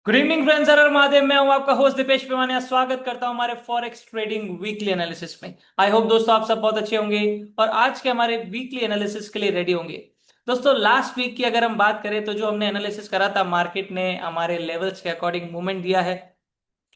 Good evening friends, हर हर महादेव। मैं हूं आपका होस्ट दीपेश पेवानिया। स्वागत करता हूं हमारे फॉरेक्स ट्रेडिंग वीकली एनालिसिस में। आई होप दोस्तों आप सब बहुत अच्छे होंगे और आज के हमारे वीकली एनालिसिस के लिए रेडी होंगे। दोस्तों लास्ट वीक की अगर हम बात करें तो जो हमने एनालिसिस करा था, मार्केट ने हमारे लेवल्स के अकॉर्डिंग मूवमेंट दिया है।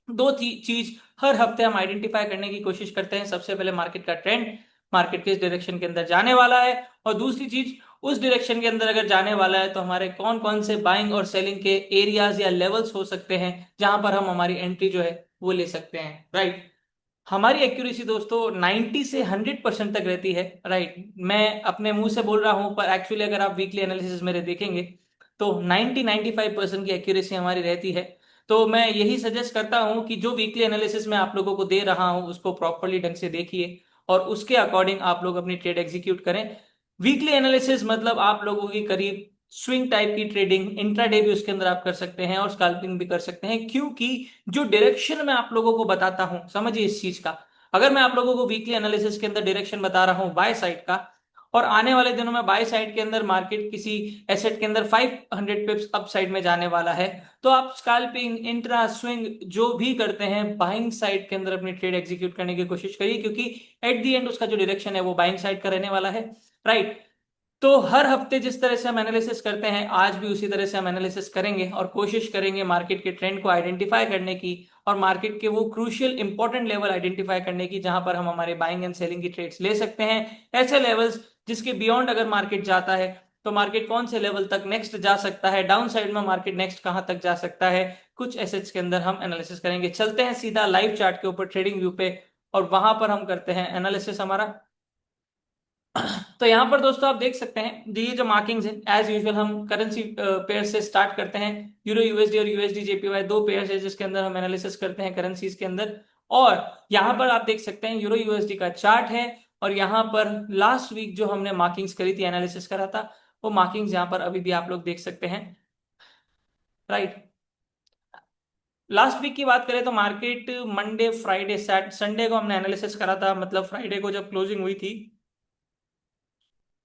दो चीज हर हफ्ते हम आइडेंटिफाई करने की कोशिश करते हैं। सबसे पहले मार्केट का ट्रेंड, मार्केट किस डायरेक्शन के अंदर जाने वाला है, और दूसरी चीज उस डायरेक्शन के अंदर अगर जाने वाला है तो हमारे कौन कौन से बाइंग और सेलिंग के एरियाज या लेवल्स हो सकते हैं जहां पर हम हमारी एंट्री जो है वो ले सकते हैं। राइट। हमारी एक्यूरेसी दोस्तों 90 से 100% तक रहती है। राइट। मैं अपने मुंह से बोल रहा हूं पर एक्चुअली अगर आप वीकली एनालिसिस मेरे देखेंगे तो 90-95% की एक्यूरेसी हमारी रहती है। तो मैं यही सजेस्ट करता हूं कि जो वीकली एनालिसिस मैं आप लोगों को दे रहा हूं उसको प्रॉपरली ढंग से देखिए और उसके अकॉर्डिंग आप लोग अपनी ट्रेड एग्जीक्यूट करें। वीकली एनालिसिस मतलब आप लोगों की करीब स्विंग टाइप की ट्रेडिंग, इंट्राडे भी उसके अंदर आप कर सकते हैं और स्कैल्पिंग भी कर सकते हैं, क्योंकि जो डायरेक्शन मैं आप लोगों को बताता हूं, समझिए इस चीज का। अगर मैं आप लोगों को वीकली एनालिसिस के अंदर डायरेक्शन बता रहा हूं बाय साइड का, और आने वाले दिनों में बाय साइड के अंदर मार्केट किसी एसेट के अंदर 500 पिप्स अप साइड में जाने वाला है, तो आप स्कैल्पिंग, इंट्रा, स्विंग जो भी करते हैं बाइंग साइड के अंदर अपनी ट्रेड एग्जीक्यूट करने की कोशिश करिए, क्योंकि एट दी एंड उसका जो डायरेक्शन है वो बाइंग साइड का रहने वाला है। राइट। तो हर हफ्ते जिस तरह से हम एनालिसिस करते हैं आज भी उसी तरह से हम एनालिसिस करेंगे और कोशिश करेंगे मार्केट के ट्रेंड को आइडेंटिफाई करने की और मार्केट के वो क्रूशियल इंपॉर्टेंट लेवल आइडेंटिफाई करने की जहां पर हम हमारे बाइंग एंड सेलिंग की ट्रेड्स ले सकते हैं। ऐसे लेवल्स जिसके बियॉन्ड अगर मार्केट जाता है तो मार्केट कौन से लेवल तक नेक्स्ट जा सकता है, डाउन साइड में मार्केट नेक्स्ट कहां तक जा सकता है, कुछ एसेट्स के अंदर हम एनालिसिस करेंगे। चलते हैं सीधा लाइव चार्ट के ऊपर, ट्रेडिंग व्यू पे, और वहां पर हम करते हैं एनालिसिस हमारा। तो यहाँ पर दोस्तों आप देख सकते हैं ये जो मार्किंग्स है, एज यूजुअल हम करेंसी पेयर से स्टार्ट करते हैं। यूरो यूएसडी और यूएसडी जेपीवाई दो पेयर है जिसके अंदर हम एनालिसिस करते हैं करेंसीज के अंदर। और यहाँ पर आप देख सकते हैं यूरो यूएसडी का चार्ट है, और यहाँ पर लास्ट वीक जो हमने मार्किंग्स करी थी, एनालिसिस करा था, वो मार्किंग्स यहाँ पर अभी भी आप लोग देख सकते हैं। राइट। लास्ट वीक की बात करें तो मार्केट मंडे, फ्राइडे, संडे को हमने एनालिसिस करा था, मतलब फ्राइडे को जब क्लोजिंग हुई थी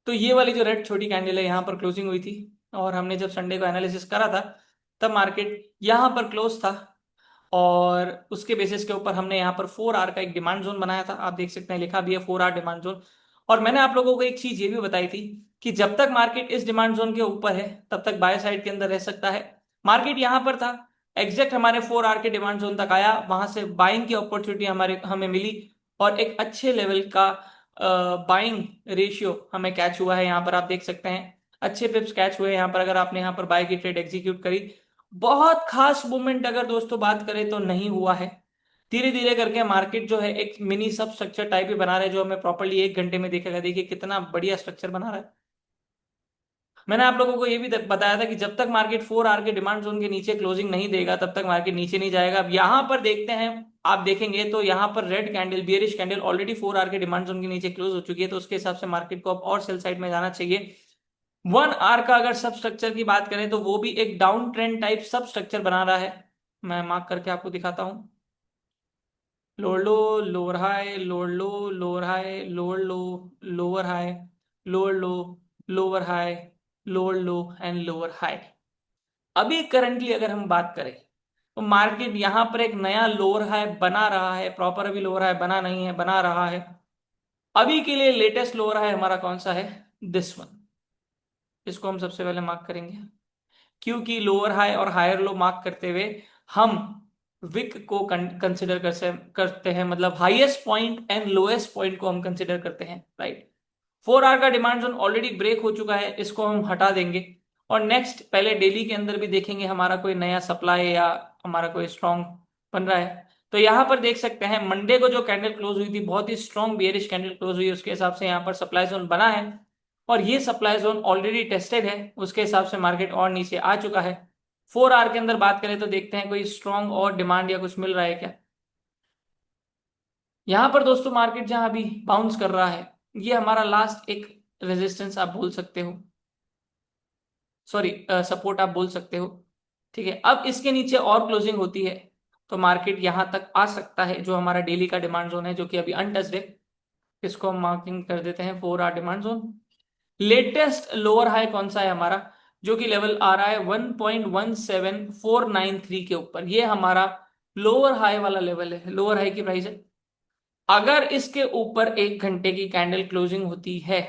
तो ये वाली जो रेड छोटी कैंडल है यहाँ पर क्लोजिंग हुई थी, और हमने जब संडे को एनालिसिस करा था तब मार्केट यहाँ पर क्लोज था, और उसके बेसिस के ऊपर हमने यहाँ पर 4 आवर का एक डिमांड जोन बनाया था। आप देख सकते हैं लिखा भी है 4 आवर डिमांड जोन। और मैंने आप लोगों को एक चीज ये भी बताई थी कि जब तक मार्केट इस डिमांड जोन के ऊपर है तब तक बाय साइड के अंदर रह सकता है। मार्केट यहाँ पर था, एग्जैक्ट हमारे 4 आवर के डिमांड जोन तक आया, वहां से बाइंग की अपॉर्चुनिटी हमारे हमें मिली और एक अच्छे लेवल का बाइंग रेशियो हमें कैच हुआ है। यहाँ पर आप देख सकते हैं अच्छे पिप्स कैच हुए हैं यहाँ पर, अगर आपने यहाँ पर बाय की ट्रेड एग्जीक्यूट करी। बहुत खास मूवमेंट अगर दोस्तों बात करें तो नहीं हुआ है। धीरे धीरे करके मार्केट जो है एक मिनी सब स्ट्रक्चर टाइप ही बना रहा है, जो हमें प्रॉपर्ली 1 घंटे में देखेगा। देखिए कितना बढ़िया स्ट्रक्चर बना रहा है। मैंने आप लोगों को ये भी बताया था कि जब तक मार्केट 4 आवर के डिमांड जोन के नीचे क्लोजिंग नहीं देगा तब तक मार्केट नीचे नहीं जाएगा। अब यहाँ पर देखते हैं, आप देखेंगे तो यहाँ पर red candle, bearish candle already 4 hour के डिमांड जोन के नीचे क्लोज हो चुकी है, तो उसके हिसाब से मार्केट को अब और सेल साइड में जाना चाहिए। 1 आवर का अगर सब स्ट्रक्चर की बात करें तो वो भी एक डाउन ट्रेंड टाइप सब स्ट्रक्चर बना रहा है। मैं मार्क करके आपको दिखाता हूं। Lower low, lower high, lower low, lower high, lower low, lower high, lower low, lower high, lower low and lower high. अभी करंटली अगर हम बात करें तो मार्केट यहां पर एक नया लोअर हाई बना रहा है। प्रॉपर अभी लोअर हाई बना नहीं है, बना रहा है। अभी के लिए लेटेस्ट लोअर हाई हमारा कौन सा है? This one. इसको हम सबसे पहले मार्क करेंगे, क्योंकि लोअर हाई और हायर लो मार्क करते हुए हम विक को कंसिडर करते हैं, मतलब highest point and lowest point को हम कंसिडर करते हैं। राइट। 4 आवर का डिमांड जोन ऑलरेडी ब्रेक हो चुका है, इसको हम हटा देंगे। और नेक्स्ट पहले डेली के अंदर भी देखेंगे हमारा कोई नया सप्लाई या हमारा कोई स्ट्रॉन्ग बन रहा है। तो यहां पर देख सकते हैं मंडे को जो कैंडल क्लोज हुई थी बहुत ही स्ट्रॉन्ग बियरिश कैंडल क्लोज हुई, उसके हिसाब से यहाँ पर सप्लाई जोन बना है, और ये सप्लाई जोन ऑलरेडी टेस्टेड है, उसके हिसाब से मार्केट और नीचे आ चुका है। 4 आवर के अंदर बात करें तो देखते हैं कोई स्ट्रॉन्ग और डिमांड या कुछ मिल रहा है क्या। यहां पर दोस्तों मार्केट जहां अभी बाउंस कर रहा है ये हमारा लास्ट एक रेजिस्टेंस आप बोल सकते हो, सॉरी सपोर्ट आप बोल सकते हो। ठीक है, अब इसके नीचे और क्लोजिंग होती है तो मार्केट यहां तक आ सकता है, जो हमारा डेली का डिमांड जोन है जो कि अभी अनटच्ड है। इसको हम मार्किंग कर देते हैं 4 hour demand zone. Latest lower high कौन सा है हमारा? जो कि लेवल आ रहा है 1.17493 के ऊपर। ये हमारा लोअर हाई वाला लेवल है, लोअर हाई की प्राइस है। अगर इसके ऊपर 1 घंटे की कैंडल क्लोजिंग होती है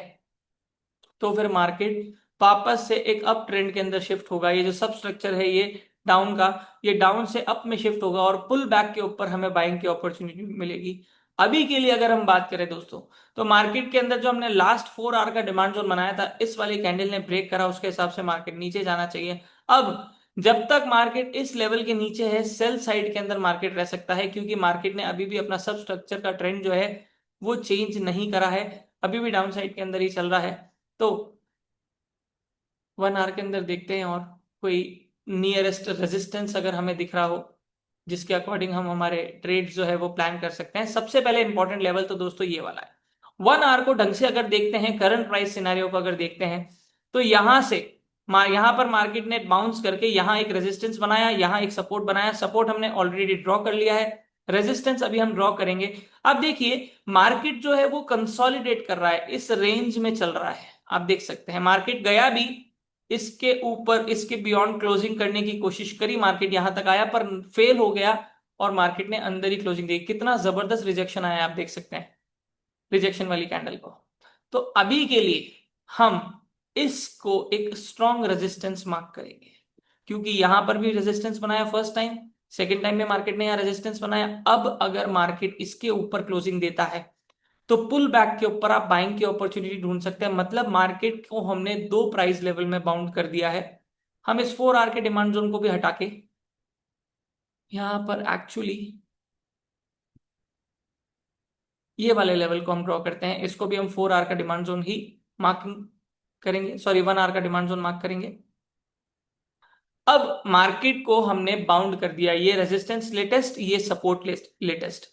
तो फिर मार्केट वापस से एक अप ट्रेंड के अंदर शिफ्ट होगा। ये जो सब स्ट्रक्चर है ये डाउन का, ये डाउन से अप में शिफ्ट होगा और पुल बैक के ऊपर हमें बाइंग की अपॉर्चुनिटी मिलेगी। अभी के लिए अगर हम बात करें दोस्तों, तो मार्केट के अंदर जो हमने लास्ट 4 आवर का डिमांड जोन बनाया था, इस वाली कैंडल ने ब्रेक करा, उसके हिसाब से मार्केट नीचे जाना चाहिए। अब जब तक मार्केट इस लेवल के नीचे है, सेल साइड के अंदर मार्केट रह सकता है, क्योंकि मार्केट ने अभी भी अपना सब स्ट्रक्चर का ट्रेंड जो है वो चेंज नहीं करा है, अभी भी डाउन साइड के अंदर ही चल रहा है। तो 1 आवर के अंदर देखते हैं और कोई नियरेस्ट रेजिस्टेंस अगर हमें दिख रहा हो जिसके अकॉर्डिंग हम हमारे ट्रेड जो है वो प्लान कर सकते हैं। सबसे पहले इंपॉर्टेंट लेवल तो दोस्तों ये वाला है। 1 आवर को ढंग से अगर देखते हैं, करंट प्राइस सिनेरियो को अगर देखते हैं, तो यहां से यहां पर मार्केट ने बाउंस करके यहां एक रेजिस्टेंस बनाया, यहां एक सपोर्ट बनाया। सपोर्ट हमने ऑलरेडी ड्रॉ कर लिया है, रेजिस्टेंस अभी हम ड्रॉ करेंगे। अब देखिए मार्केट जो है वो कंसोलिडेट कर रहा है, इस रेंज में चल रहा है। आप देख सकते हैं मार्केट गया भी इसके ऊपर, इसके बियॉन्ड क्लोजिंग करने की कोशिश करी, मार्केट यहां तक आया पर फेल हो गया और मार्केट ने अंदर ही क्लोजिंग दी। कितना जबरदस्त रिजेक्शन आया आप देख सकते हैं, रिजेक्शन वाली कैंडल को। तो अभी के लिए हम इसको एक स्ट्रॉन्ग रेजिस्टेंस मार्क करेंगे, क्योंकि यहां पर भी रेजिस्टेंस बनाया फर्स्ट टाइम, सेकेंड टाइम में मार्केट ने यहां रेजिस्टेंस बनाया। अब अगर मार्केट इसके ऊपर क्लोजिंग देता है तो पुल बैक के ऊपर आप बाइंग की अपॉर्चुनिटी ढूंढ सकते हैं। मतलब मार्केट को हमने 2 प्राइस लेवल में बाउंड कर दिया है। हम इस 4 आवर के डिमांड जोन को भी हटा के यहां पर एक्चुअली ये वाले लेवल को हम ड्रॉ करते हैं, इसको भी हम 4 आवर का डिमांड जोन ही मार्किंग करेंगे, सॉरी 1 आवर का डिमांड जोन मार्क करेंगे। अब मार्केट को हमने बाउंड कर दिया, ये रेजिस्टेंस लेटेस्ट, ये सपोर्ट लेटेस्ट।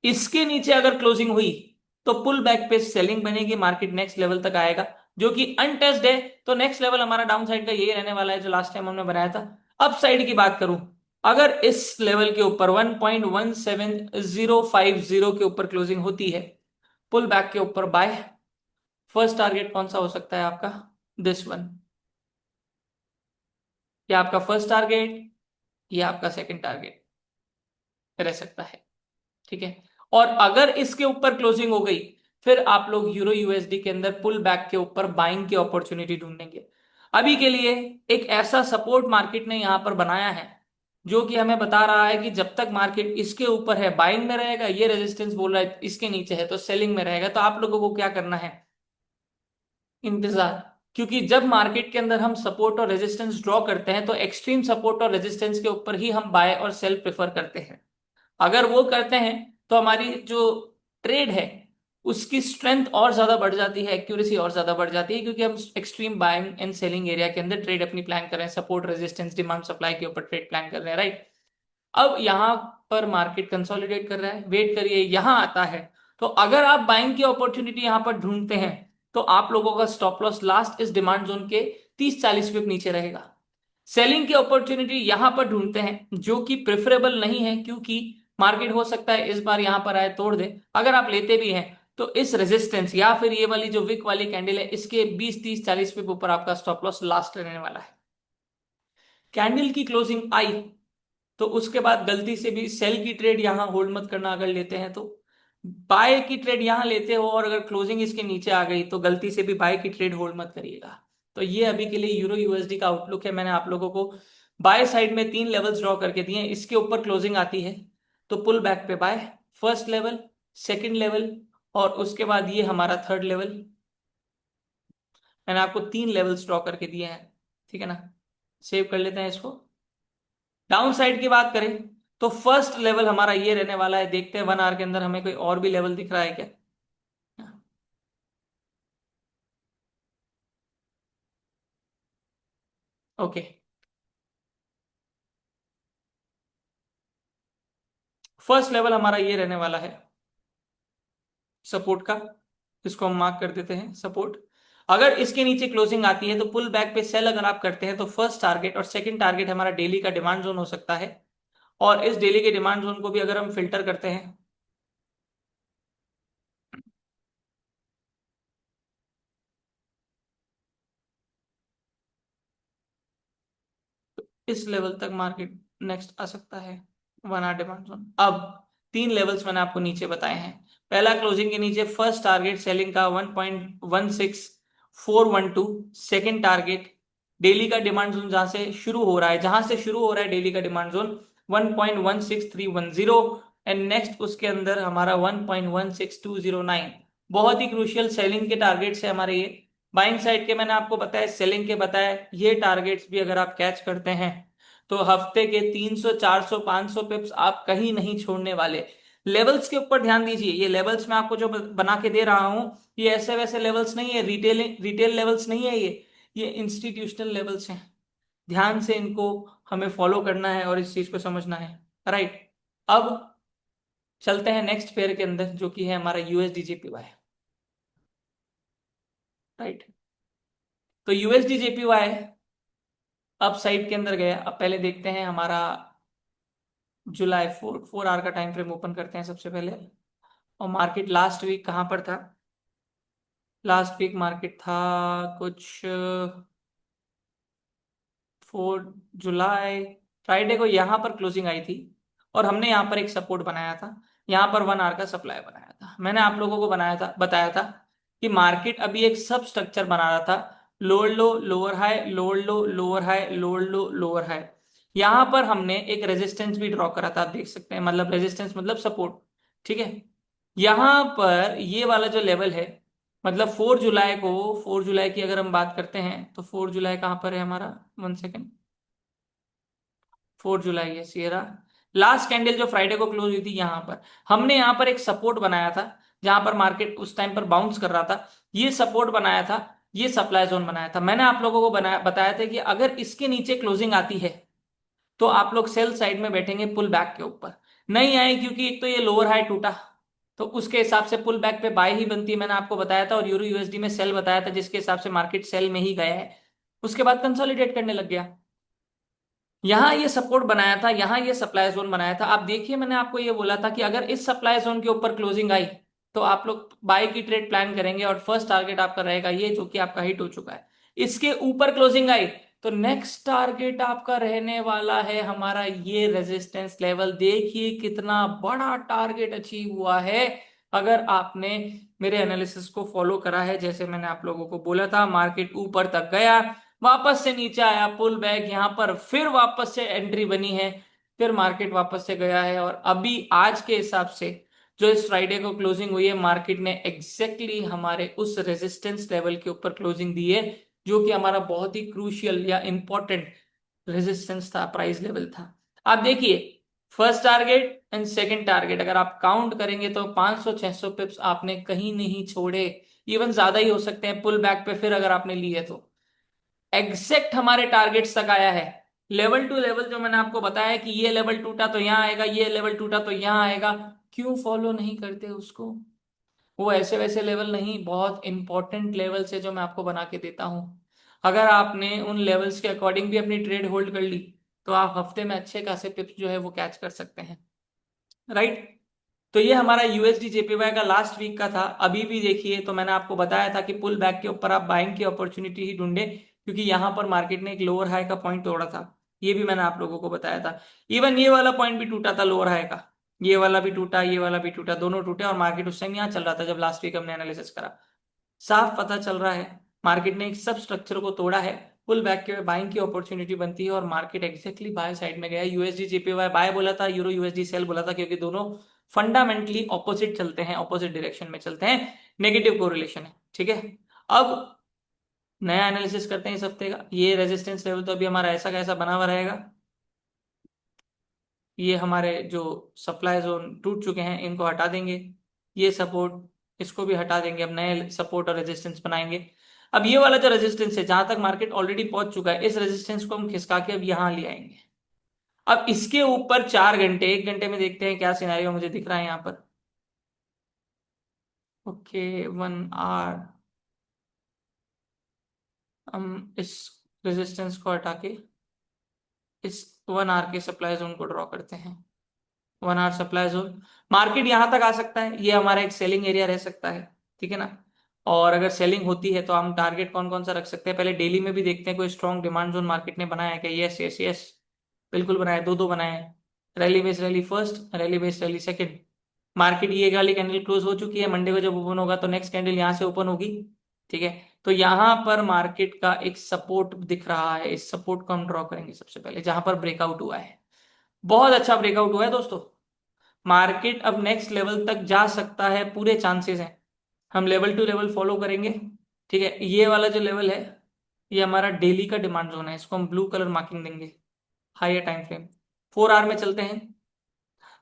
इसके नीचे अगर क्लोजिंग हुई तो पुल बैक पे सेलिंग बनेगी, मार्केट नेक्स्ट लेवल तक आएगा जो कि अनटेस्टेड है। तो नेक्स्ट लेवल हमारा डाउन साइड का यही रहने वाला है जो लास्ट टाइम हमने बनाया था। अप साइड की बात करूं, अगर इस लेवल के ऊपर 1.17050 के ऊपर क्लोजिंग होती है, पुल बैक के ऊपर बाय, फर्स्ट टारगेट कौन सा हो सकता है आपका? दिस वन, या आपका फर्स्ट टारगेट या आपका सेकंड टारगेट रह सकता है। ठीक है, और अगर इसके ऊपर क्लोजिंग हो गई फिर आप लोग यूरो यूएसडी के अंदर पुल बैक के ऊपर बाइंग की अपॉर्चुनिटी ढूंढेंगे। अभी के लिए एक ऐसा सपोर्ट मार्केट ने यहां पर बनाया है जो कि हमें बता रहा है कि जब तक मार्केट इसके ऊपर है बाइंग में रहेगा, ये रेजिस्टेंस बोल रहा है इसके नीचे है तो सेलिंग में रहेगा। तो आप लोगों को क्या करना है? इंतजार। क्योंकि जब मार्केट के अंदर हम सपोर्ट और रेजिस्टेंस ड्रॉ करते हैं तो एक्सट्रीम सपोर्ट और रेजिस्टेंस के ऊपर ही हम बाय और सेल प्रेफर करते हैं। अगर वो करते हैं तो हमारी जो ट्रेड है उसकी स्ट्रेंथ और ज्यादा बढ़ जाती है, एक्यूरेसी और ज्यादा बढ़ जाती है, क्योंकि हम extreme buying and selling area के अंदर ट्रेड अपनी प्लान कर रहे हैं, सपोर्ट रेजिस्टेंस डिमांड सप्लाई के ऊपर ट्रेड प्लान कर रहे हैं, राइट। अब यहां पर मार्केट कंसोलिडेट कर रहा है, वेट करिए यहां आता है। तो अगर आप बाइंग की अपॉर्चुनिटी यहां पर ढूंढते हैं तो आप लोगों का स्टॉप लॉस लास्ट इस डिमांड जोन के 30-40 पिप नीचे रहेगा। सेलिंग की अपॉर्चुनिटी यहां पर ढूंढते हैं जो कि प्रेफरेबल नहीं है, क्योंकि मार्केट हो सकता है इस बार यहां पर आए तोड़ दे। अगर आप लेते भी हैं तो इस रेजिस्टेंस या फिर ये वाली जो विक वाली कैंडल है इसके 20-30-40 पिप ऊपर आपका स्टॉप लॉस लास्ट रहने वाला है। कैंडल की क्लोजिंग आई तो उसके बाद गलती से भी सेल की ट्रेड यहां होल्ड मत करना। अगर लेते हैं तो बाय की ट्रेड यहां लेते हो और अगर क्लोजिंग इसके नीचे आ गई तो गलती से भी बाय की ट्रेड होल्ड मत करिएगा। तो ये अभी के लिए यूरो यूएसडी का आउटलुक है। मैंने आप लोगों को बाय साइड में 3 लेवल्स ड्रॉ करके दिए हैं, इसके ऊपर क्लोजिंग आती है तो पुल बैक पे buy, first level, second level और उसके बाद ये हमारा थर्ड लेवल। मैंने आपको 3 लेवल्स ड्रॉ करके दिए हैं, ठीक है ना। सेव कर लेते हैं इसको। डाउन साइड की बात करें तो फर्स्ट लेवल हमारा ये रहने वाला है। देखते हैं 1 आवर के अंदर हमें कोई और भी लेवल दिख रहा है क्या। ओके, फर्स्ट लेवल हमारा ये रहने वाला है सपोर्ट का, इसको हम मार्क कर देते हैं सपोर्ट। अगर इसके नीचे क्लोजिंग आती है तो पुल बैक पे सेल अगर आप करते हैं तो फर्स्ट टारगेट और सेकंड टारगेट हमारा डेली का डिमांड जोन हो सकता है। और इस डेली के डिमांड जोन को भी अगर हम फिल्टर करते हैं इस लेवल तक मार्केट नेक्स्ट आ सकता है, 1 आवर डिमांड जोन। अब 3 लेवल्स मैंने आपको नीचे बताए हैं। पहला क्लोजिंग के नीचे फर्स्ट टारगेट सेलिंग का 1.16412। सेकेंड टारगेट डेली का डिमांड जोन जहां से शुरू हो रहा है, डेली का डिमांड जोन 1.16310। एंड नेक्स्ट उसके अंदर हमारा 1.16209। बहुत ही क्रूशियल सेलिंग के टारगेट्स है हमारे ये। बाइंग साइड के मैंने आपको बताया, सेलिंग के बताया, ये टारगेट्स भी अगर आप कैच करते हैं तो हफ्ते के 300 400 500 पिप्स आप कहीं नहीं छोड़ने वाले। लेवल्स के ऊपर ध्यान दीजिए, ये लेवल्स मैं आपको जो बना के दे रहा हूं, ये ऐसे वैसे लेवल्स नहीं है, रिटेल लेवल्स नहीं है ये इंस्टीट्यूशनल लेवल्स हैं। ध्यान से इनको हमें फॉलो करना है और इस चीज को समझना है। राइट। अब चलते हैं नेक्स्ट पेयर के अंदर, जो कि है हमारा यूएसडी जेपीवाई। राइट। तो यूएसडी जेपीवाई अब साइड के अंदर गया। अब पहले देखते हैं हमारा जुलाई 4 आवर का टाइम फ्रेम ओपन करते हैं सबसे पहले। और मार्केट लास्ट वीक कहां पर था? लास्ट वीक मार्केट था कुछ 4 जुलाई, फ्राइडे को यहां पर क्लोजिंग आई थी। और हमने यहां पर एक सपोर्ट बनाया था, यहां पर 1 आवर का सप्लाई बनाया था। मैंने आप लोगों को बताया था कि मार्केट अभी एक सब स्ट्रक्चर बना रहा था, लोअर लो लोअर हाई, लोअर लो लोअर हाई, लोअर लो लोअर हाई। यहां पर हमने एक रेजिस्टेंस भी ड्रॉ करा था, आप देख सकते हैं, मतलब रेजिस्टेंस मतलब सपोर्ट। ठीक है। यहां पर ये वाला जो लेवल है, मतलब 4 जुलाई को, 4 जुलाई की अगर हम बात करते हैं तो 4 जुलाई कहां पर है हमारा? 1 सेकेंड। 4 जुलाई है सियरा। लास्ट कैंडल जो फ्राइडे को क्लोज हुई थी, यहां पर हमने यहां पर एक सपोर्ट बनाया था, जहां पर मार्केट उस टाइम पर बाउंस कर रहा था। ये सपोर्ट बनाया था, ये सप्लाई जोन बनाया था। मैंने आप लोगों को बताया था कि अगर इसके नीचे क्लोजिंग आती है तो आप लोग सेल साइड में बैठेंगे, पुल बैक के ऊपर नहीं आए, क्योंकि एक तो ये लोअर हाई टूटा, तो उसके हिसाब से पुल बैक पे बाय ही बनती है, मैंने आपको बताया था। और यूरो यूएसडी में सेल बताया था, जिसके हिसाब से मार्केट सेल में ही गया है। उसके बाद कंसोलिडेट करने लग गया। यहां ये सपोर्ट बनाया था, यहां ये सप्लाई जोन बनाया था। आप देखिए, मैंने आपको ये बोला था कि अगर इस सप्लाई जोन के ऊपर क्लोजिंग आई तो आप लोग बाय की ट्रेड प्लान करेंगे, और फर्स्ट टारगेट आपका रहेगा ये, जो कि आपका हिट हो चुका है। इसके ऊपर क्लोजिंग आई तो नेक्स्ट टारगेट आपका रहने वाला है हमारा ये रेजिस्टेंस लेवल। देखिए कितना बड़ा टारगेट अचीव हुआ है। अगर आपने मेरे एनालिसिस को फॉलो करा है, जैसे मैंने आप लोगों को बोला था, मार्केट ऊपर तक गया, वापस से नीचे आया, पुल बैक, यहां पर फिर वापस से एंट्री बनी है, फिर मार्केट वापस से गया है। और अभी आज के हिसाब से जो इस फ्राइडे को क्लोजिंग हुई है, मार्केट ने एग्जैक्टली हमारे उस रेजिस्टेंस लेवल के ऊपर क्लोजिंग दी है, जो कि हमारा बहुत ही क्रूशियल या इंपॉर्टेंट रेजिस्टेंस था, प्राइस लेवल था। आप देखिए, first target and second target अगर आप काउंट करेंगे तो 500-600 पिप्स आपने कहीं नहीं छोड़े, इवन ज्यादा ही हो सकते हैं पुल बैक पे, फिर अगर आपने लिए तो एग्जैक्ट हमारे टारगेट्स तक आया है। लेवल टू लेवल जो मैंने आपको बताया कि ये लेवल टूटा तो यहां आएगा, ये लेवल टूटा तो यहां आएगा, क्यों फॉलो नहीं करते उसको? वो ऐसे वैसे लेवल नहीं, बहुत इंपॉर्टेंट लेवल्स है जो मैं आपको बना के देता हूं। अगर आपने उन लेवल्स के अकॉर्डिंग भी अपनी ट्रेड होल्ड कर ली तो आप हफ्ते में अच्छे खासे पिप्स जो है वो कैच कर सकते हैं। राइट। तो ये हमारा यूएसडी जेपीवाई का लास्ट वीक का था। अभी भी देखिए, तो मैंने आपको बताया था कि पुल बैक के ऊपर आप बाइंग की अपॉर्चुनिटी ही ढूंढे, क्योंकि यहां पर मार्केट ने एक लोअर हाई का पॉइंट तोड़ा था। ये भी मैंने आप लोगों को बताया था। इवन ये वाला पॉइंट भी टूटा था लोअर हाई का, ये वाला भी टूटा, ये वाला भी टूटा, दोनों टूटे। और मार्केट उस टाइम यहाँ चल रहा था जब लास्ट वीक हमने एनालिसिस करा। साफ पता चल रहा है मार्केट ने एक सब स्ट्रक्चर को तोड़ा है, पुल बैक के बाइंग की अपॉर्चुनिटी बनती है, और मार्केट एग्जैक्टली बाय साइड में गया। यूएसडी जेपीवाई बाय बोला था, यूरो यूएसडी सेल बोला था, क्योंकि दोनों फंडामेंटली ऑपोजिट चलते हैं, ऑपोजिट डायरेक्शन में चलते हैं, नेगेटिव कोरिलेशन है। ठीक है। अब नया एनालिसिस करते हैं इस हफ्ते का। ये रेजिस्टेंस लेवल तो अभी हमारा ऐसा कैसा बना हुआ रहेगा। ये हमारे जो सप्लाई जोन टूट चुके हैं इनको हटा देंगे, ये सपोर्ट इसको भी हटा देंगे, अब नए सपोर्ट और रेजिस्टेंस बनाएंगे। अब ये वाला जो रेजिस्टेंस है, जहां तक मार्केट ऑलरेडी पहुंच चुका है, इस रेजिस्टेंस को हम खिसका के अब यहां ले आएंगे। अब इसके ऊपर 4 घंटे, 1 घंटे में देखते हैं क्या सिनेरियो मुझे दिख रहा है यहाँ पर। ओके, 1 आवर, हम इस रेजिस्टेंस को हटा के इस 1 आवर के सप्लाई जोन को ड्रॉ करते हैं। 1 आवर सप्लाई जोन, मार्केट यहां तक आ सकता है, ये हमारा एक सेलिंग एरिया रह सकता है। ठीक है ना। और अगर सेलिंग होती है तो हम टारगेट कौन कौन सा रख सकते हैं, पहले डेली में भी देखते हैं कोई स्ट्रॉन्ग डिमांड जोन मार्केट ने बनाया है क्या। यस यस यस, बिल्कुल बनाया, दो दो बनाए हैं। Rally base rally first, rally base rally second. Market ये वाली कैंडल क्लोज हो चुकी है, मंडे को जब ओपन होगा तो नेक्स्ट कैंडल यहाँ से ओपन होगी। ठीक है, तो यहाँ पर मार्केट का एक सपोर्ट दिख रहा है, इस सपोर्ट को हम ड्रॉ करेंगे सबसे पहले, जहां पर ब्रेकआउट हुआ है। बहुत अच्छा ब्रेकआउट हुआ है दोस्तों, मार्केट अब नेक्स्ट लेवल तक जा सकता है, पूरे चांसेस हैं। हम लेवल टू लेवल फॉलो करेंगे। ठीक है, ये वाला जो लेवल है ये हमारा डेली का डिमांड जोन है, इसको हम ब्लू कलर मार्किंग देंगे। हायर टाइम फ्रेम 4 आवर में चलते हैं।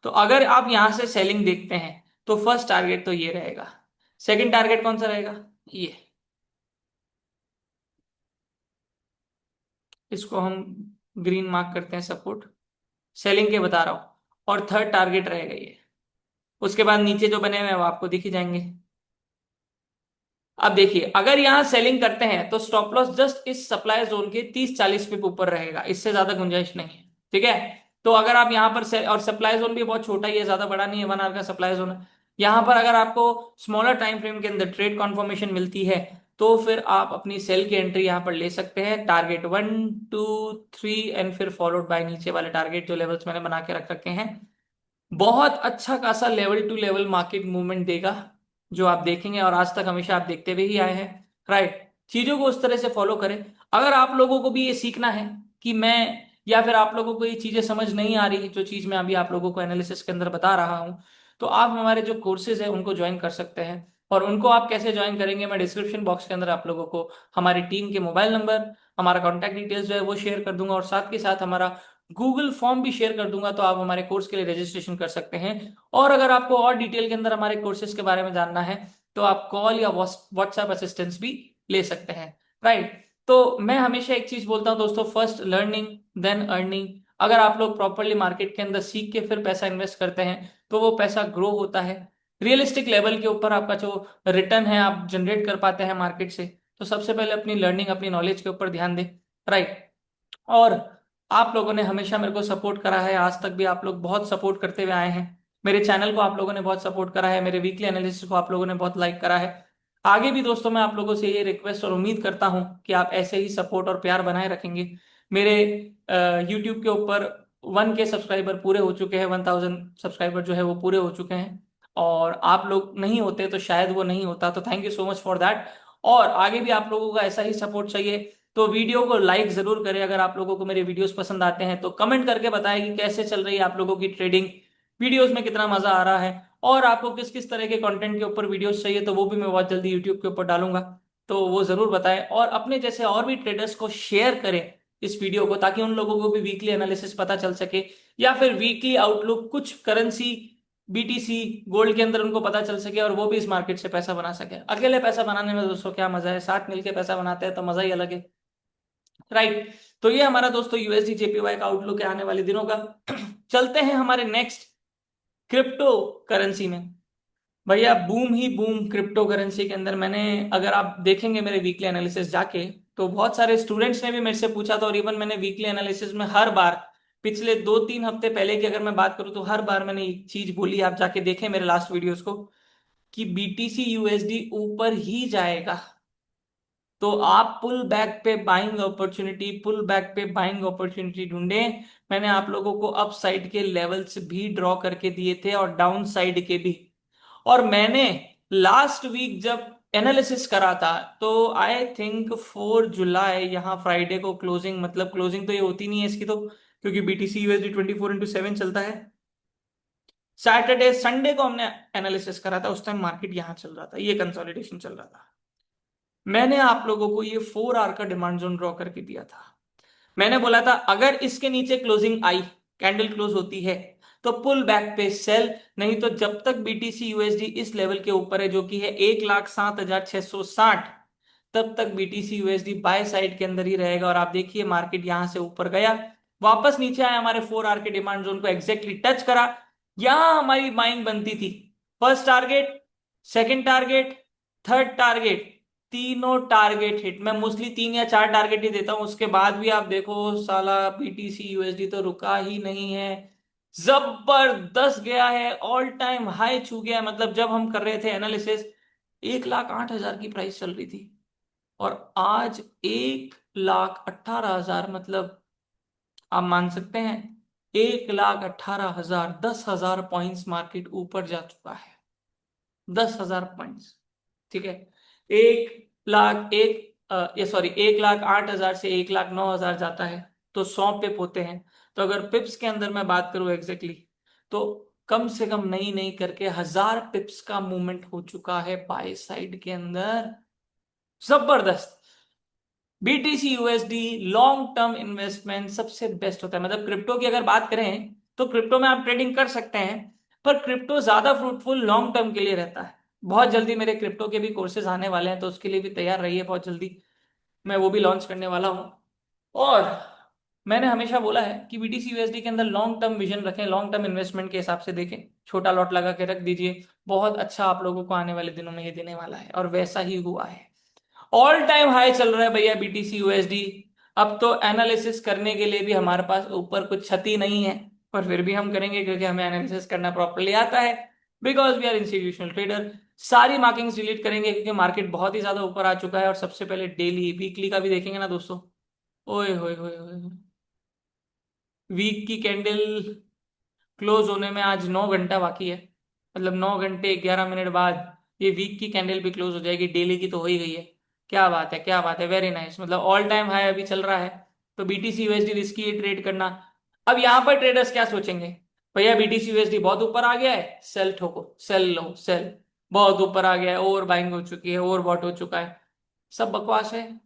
तो अगर आप यहां से सेलिंग देखते हैं तो फर्स्ट टारगेट तो ये रहेगा। सेकंड टारगेट कौन सा रहेगा, ये, इसको हम ग्रीन मार्क करते हैं सपोर्ट, सेलिंग के बता रहा हूं। और थर्ड टारगेट रहेगा ये। उसके बाद नीचे जो बने हुए हैं वो आपको दिख ही जाएंगे। अब देखिए, अगर यहां सेलिंग करते हैं तो स्टॉप लॉस जस्ट इस सप्लाई जोन के 30-40 पिप ऊपर रहेगा, इससे ज्यादा गुंजाइश नहीं है। ठीक है, तो अगर आप यहां पर और सप्लाई जोन भी बहुत छोटा ही है, ज्यादा बड़ा नहीं है, 1 आवर का सप्लाई जोन है। यहां पर अगर आपको स्मॉलर टाइम फ्रेम के अंदर ट्रेड कॉन्फर्मेशन मिलती है तो फिर आप अपनी सेल की एंट्री यहां पर ले सकते हैं। टारगेट 1 2 3 एंड फिर फॉलोड बाय नीचे वाले टारगेट जो लेवल्स मैंने बना के रख रखे हैं। बहुत अच्छा खासा level to level market movement देगा, जो आप देखेंगे और आज तक हमेशा आप देखते भी ही आए हैं। राइट, चीजों को उस तरह से फॉलो करें। अगर आप लोगों को भी ये सीखना है कि मैं, या फिर आप लोगों को ये चीजें समझ नहीं आ रही जो चीज मैं अभी आप लोगों को एनालिसिस के अंदर बता रहा हूं, तो आप हमारे जो कोर्सेज है उनको ज्वाइन कर सकते हैं। और उनको आप कैसे ज्वाइन करेंगे, मैं डिस्क्रिप्शन बॉक्स के अंदर आप लोगों को हमारी टीम के मोबाइल नंबर, हमारा कॉन्टैक्ट डिटेल्स जो है वो शेयर कर दूंगा, और साथ के साथ हमारा गूगल फॉर्म भी शेयर कर दूंगा, तो आप हमारे कोर्स के लिए रजिस्ट्रेशन कर सकते हैं। और अगर आपको और डिटेल के अंदर हमारे कोर्सेज के बारे में जानना है तो आप कॉल या व्हाट्सएप असिस्टेंस भी ले सकते हैं। राइट, तो मैं हमेशा एक चीज बोलता हूं दोस्तों, फर्स्ट लर्निंग देन अर्निंग। अगर आप लोग प्रॉपरली मार्केट के अंदर सीख के फिर पैसा इन्वेस्ट करते हैं तो वो पैसा ग्रो होता है। रियलिस्टिक लेवल के ऊपर आपका जो रिटर्न है आप जनरेट कर पाते हैं मार्केट से। तो सबसे पहले अपनी लर्निंग, अपनी नॉलेज के ऊपर ध्यान दें। राइट, और आप लोगों ने हमेशा मेरे को सपोर्ट करा है, आज तक भी आप लोग बहुत सपोर्ट करते हुए आए हैं। मेरे चैनल को आप लोगों ने बहुत सपोर्ट करा है, मेरे वीकली एनालिसिस को आप लोगों ने बहुत लाइक करा है। आगे भी दोस्तों मैं आप लोगों से ये रिक्वेस्ट और उम्मीद करता हूं कि आप ऐसे ही सपोर्ट और प्यार बनाए रखेंगे। मेरे यूट्यूब के ऊपर 1K सब्सक्राइबर पूरे हो चुके हैं, 1000 सब्सक्राइबर जो है वो पूरे हो चुके हैं। और आप लोग नहीं होते तो शायद वो नहीं होता, तो thank you so much for that. और आगे भी आप लोगों का ऐसा ही सपोर्ट चाहिए, तो वीडियो को लाइक जरूर करें। अगर आप लोगों को मेरे वीडियोस पसंद आते हैं तो कमेंट करके बताएं कि कैसे चल रही है आप लोगों की ट्रेडिंग, वीडियोस में कितना मजा आ रहा है, और आपको किस किस तरह के कंटेंट के ऊपर वीडियोस चाहिए, तो वो भी मैं बहुत जल्दी यूट्यूब के ऊपर डालूंगा। तो वो जरूर बताएं, और अपने जैसे और भी ट्रेडर्स को शेयर करें इस वीडियो को, ताकि उन लोगों को भी वीकली एनालिसिस पता चल सके, या फिर वीकली आउटलुक कुछ करेंसी, बीटीसी, गोल्ड के अंदर उनको पता चल सके, और वो भी इस मार्केट से पैसा बना सके। अकेले पैसा बनाने में दोस्तों क्या मजा है, साथ मिलके पैसा बनाते हैं तो मजा ही अलग है। राइट, तो ये हमारा दोस्तों यूएसडी जेपीवाई का आउटलुक है आने वाले दिनों का। चलते हैं हमारे नेक्स्ट क्रिप्टो करेंसी में। भैया बूम ही बूम क्रिप्टो करेंसी के अंदर। मैंने, अगर आप देखेंगे मेरे वीकली एनालिसिस जाके, तो बहुत सारे स्टूडेंट्स ने भी मेरे से पूछा था, और इवन मैंने वीकली एनालिसिस में हर बार, पिछले 2-3 हफ्ते पहले की अगर मैं बात करूं तो हर बार मैंने एक चीज बोली, आप जाके देखें मेरे लास्ट वीडियोस को, कि बीटीसी यूएसडी ऊपर ही जाएगा। तो आप पुल बैक पे बाइंग अपॉर्चुनिटी, पुल बैक पे बाइंग अपॉर्चुनिटी ढूंढे। मैंने आप लोगों को अप साइड के लेवल्स भी ड्रॉ करके दिए थे और डाउन साइड के भी। और मैंने लास्ट वीक जब एनालिसिस करा था तो आई थिंक 4 जुलाई, यहाँ फ्राइडे को क्लोजिंग, मतलब क्लोजिंग तो ये होती नहीं है इसकी तो, क्योंकि बीटीसी यूएसडी 24x7 चलता है। सैटरडे संडे को हमने एनालिसिस करा था, उस टाइम मार्केट यहाँ चल रहा था, ये कंसोलिडेशन चल रहा था। मैंने आप लोगों को ये 4 आवर का डिमांड जोन ड्रॉ करके दिया था। मैंने बोला था अगर इसके नीचे क्लोजिंग आई, कैंडल क्लोज होती है, तो पुल बैक पे सेल, नहीं तो जब तक बीटीसी यूएसडी इस लेवल के ऊपर है जो कि है 1,07,660, तब तक बीटीसी यूएसडी बाय साइड के अंदर ही रहेगा। और आप देखिए मार्केट यहां से ऊपर गया, वापस नीचे आया, हमारे 4 आवर के डिमांड जोन को एग्जैक्टली टच करा। यहां हमारी बाइंग बनती थी। First target, second target, third target, तीनों टारगेट हिट। मैं मोस्टली 3 या 4 टारगेट ही देता हूं, उसके बाद भी आप देखो साला बीटीसी यूएसडी तो रुका ही नहीं है, जबरदस्त गया है, ऑल टाइम हाई छू गया है। मतलब जब हम कर रहे थे एनालिसिस 1,08,000 की प्राइस चल रही थी और आज 1,18,000, मतलब आप मान सकते हैं 1,18,000, 10,000 पॉइंट्स मार्केट ऊपर जा चुका है। 10,000 पॉइंट्स, ठीक है। 1 लाख एक ये सॉरी 1,08,000 से 1,09,000 जाता है तो 100 पिप होते हैं। तो अगर पिप्स के अंदर मैं बात करूं एग्जैक्टली, तो कम से कम नहीं नहीं करके 1,000 पिप्स का मूवमेंट हो चुका है बाय साइड के अंदर। जबरदस्त। BTC USD long term investment सबसे बेस्ट होता है। मतलब क्रिप्टो की अगर बात करें तो क्रिप्टो में आप ट्रेडिंग कर सकते हैं, पर क्रिप्टो ज्यादा फ्रूटफुल लॉन्ग टर्म के लिए रहता है। बहुत जल्दी मेरे क्रिप्टो के भी कोर्सेज आने वाले हैं, तो उसके लिए भी तैयार रहिए। बहुत जल्दी मैं वो भी लॉन्च करने वाला हूँ। और मैंने हमेशा बोला है कि बीटीसी यूएसडी के अंदर लॉन्ग टर्म विजन रखें, लॉन्ग टर्म इन्वेस्टमेंट के हिसाब से देखें, छोटा लॉट लगा के रख दीजिए। बहुत अच्छा आप लोगों को आने वाले दिनों में ये देने वाला है, और वैसा ही हुआ है। ऑल टाइम हाई चल रहा है भैया बीटीसी यूएसडी। अब तो एनालिसिस करने के लिए भी हमारे पास ऊपर कुछ छती नहीं है, पर फिर भी हम करेंगे क्योंकि हमें एनालिसिस करना प्रॉपरली आता है। Because we are institutional trader. सारी मार्किंग्स डिलीट करेंगे क्योंकि मार्केट बहुत ही ज्यादा ऊपर आ चुका है। और सबसे पहले डेली वीकली का भी देखेंगे ना दोस्तों। ओए होए होए होए, वीक की कैंडल क्लोज होने में आज 9 घंटा बाकी है। मतलब 9 घंटे 11 मिनट बाद ये वीक की कैंडल भी क्लोज हो जाएगी। डेली की तो हो ही गई है। क्या बात है, क्या बात है, वेरी नाइस। मतलब ऑल टाइम हाई अभी चल रहा है। तो बीटीसी यूएसडी रिस्की है ट्रेड करना। अब यहाँ पर ट्रेडर्स क्या सोचेंगे, भैया बीटीसी यूएसडी बहुत ऊपर आ गया है, सेल ठोको, सेल लो, सेल। बहुत ऊपर आ गया है, ओवर बाइंग हो चुकी है, ओवर बॉट हो चुका है। सब बकवास है।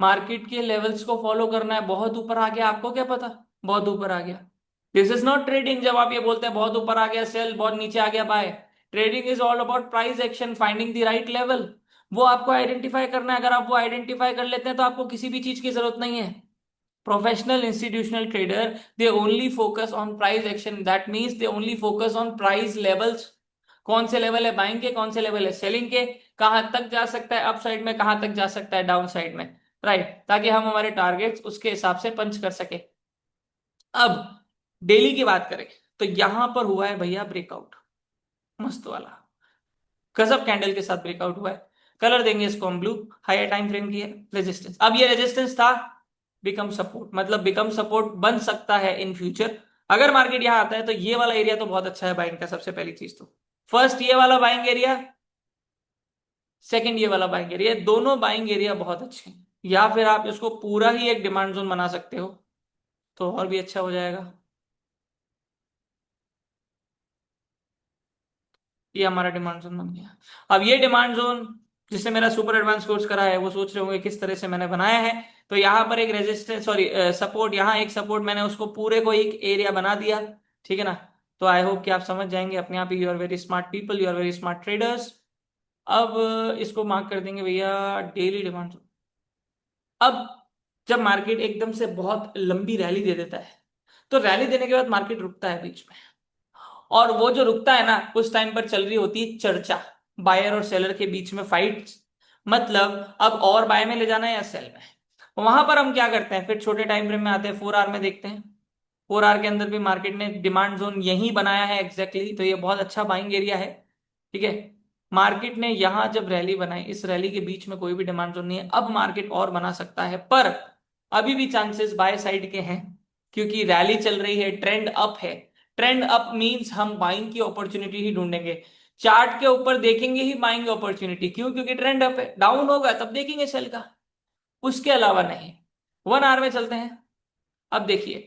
मार्केट के लेवल्स को फॉलो करना है। बहुत ऊपर आ गया, आपको क्या पता बहुत ऊपर आ गया। This is not trading. जब आप ये बोलते हैं बहुत ऊपर आ गया सेल, बहुत नीचे आ गया buy, trading is all about price action, finding the right level. वो आपको आइडेंटिफाई करना है। अगर आप वो आइडेंटिफाई कर लेते हैं तो आपको किसी भी चीज की जरूरत नहीं है। Professional institutional trader, they only focus on price action. That means they only focus on price levels. कौन से लेवल है बाइंग के, कौन से लेवल है सेलिंग के, कहां तक जा सकता है अप साइड में, कहां तक जा सकता है डाउन साइड में, राइट। ताकि हम हमारे टारगेट्स उसके हिसाब से पंच कर सके। अब डेली की बात करें तो यहां पर हुआ है भैया ब्रेकआउट, मस्त वाला, गजब कैंडल के साथ ब्रेकआउट हुआ है। कलर देंगे इसको हम ब्लू। हायर टाइम फ्रेम की है रेजिस्टेंस। अब ये रेजिस्टेंस था, बिकम सपोर्ट, मतलब बिकम सपोर्ट बन सकता है इन फ्यूचर। अगर मार्केट यहां आता है तो ये वाला एरिया तो बहुत अच्छा है बाइंग का। सबसे पहली चीज तो फर्स्ट ये वाला बाइंग एरिया, सेकंड ये वाला बाइंग एरिया, दोनों बाइंग एरिया बहुत अच्छे हैं। या फिर आप इसको पूरा ही एक डिमांड जोन बना सकते हो तो और भी अच्छा हो जाएगा। ये हमारा डिमांड जोन बन गया। अब ये डिमांड जोन, जिसने मेरा सुपर एडवांस कोर्स करा है वो सोच रहे होंगे किस तरह से मैंने बनाया है। तो यहाँ पर एक रेजिस्टेंस, सॉरी सपोर्ट, यहाँ एक सपोर्ट, मैंने उसको पूरे को एक एरिया बना दिया, ठीक है ना। तो आई होप कि आप समझ जाएंगे अपने आप ही। You are very smart people, you are very smart traders. अब इसको मार्क कर देंगे भैया डेली डिमांड जोन। अब जब मार्केट एकदम से बहुत लंबी रैली दे देता है तो रैली देने के बाद मार्केट रुकता है बीच में। और वो जो रुकता है ना, उस टाइम पर चल रही होती है चर्चा, बायर और सेलर के बीच में फाइट। मतलब अब और बाय में ले जाना है या सेल में। वहां पर हम क्या करते हैं, फिर छोटे टाइम फ्रेम में आते हैं, 4 आवर में देखते हैं। 4 आवर के अंदर भी मार्केट ने डिमांड जोन यही बनाया है एग्जैक्टली। तो ये बहुत अच्छा बाइंग एरिया है, ठीक है। मार्केट ने यहां जब रैली बनाई, इस रैली के बीच में कोई भी डिमांड जोन नहीं है। अब मार्केट और बना सकता है, पर अभी भी चांसेस बाय साइड के हैं, क्योंकि रैली चल रही है, ट्रेंड अप है। ट्रेंड अप मींस हम बाइंग की अपॉर्चुनिटी ही ढूंढेंगे। चार्ट के ऊपर देखेंगे ही बाइंग अपॉर्चुनिटी, क्यों, क्योंकि ट्रेंड अप है। डाउन होगा तब देखेंगे सेल का, उसके अलावा नहीं। 1 आवर में चलते हैं। अब देखिए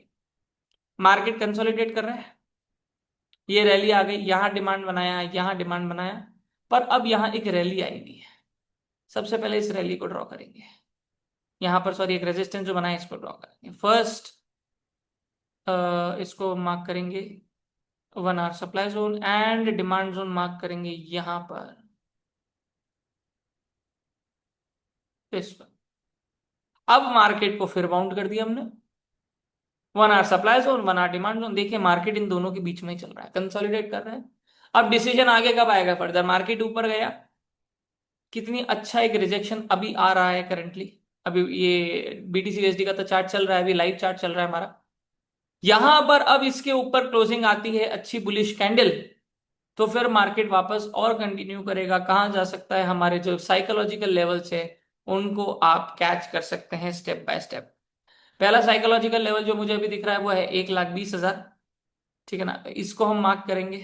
मार्केट कंसोलिडेट कर रहा है। ये रैली आ गई, यहां डिमांड बनाया, यहां डिमांड बनाया, पर अब यहां एक रैली आई हुई है। सबसे पहले इस रैली को ड्रॉ करेंगे। यहां पर सॉरी एक रेजिस्टेंस जो बनाया इसको ड्रॉ करेंगे फर्स्ट। इसको मार्क करेंगे 1 hour supply zone, and demand zone mark करेंगे यहां पर, इस पर। अब मार्केट को फिर बाउंड कर दिया हमने। 1 hour supply zone, 1 hour demand zone. देखिए मार्केट इन दोनों के बीच में ही चल रहा है, कंसोलिडेट कर रहा है। अब डिसीजन आगे कब आएगा फर्दर, मार्केट ऊपर गया, कितनी अच्छा एक रिजेक्शन अभी आ रहा है करंटली। अभी ये बीटीसी यूएसडी का तो चार्ट चल रहा है, अभी लाइव चार्ट चल रहा है हमारा। यहां पर अब इसके ऊपर क्लोजिंग आती है अच्छी बुलिश कैंडल, तो फिर मार्केट वापस और कंटिन्यू करेगा। कहाँ जा सकता है, हमारे जो साइकोलॉजिकल लेवल्स है उनको आप कैच कर सकते हैं स्टेप बाय स्टेप। पहला साइकोलॉजिकल लेवल जो मुझे अभी दिख रहा है वो है 1,20,000। ठीक है ना, इसको हम मार्क करेंगे।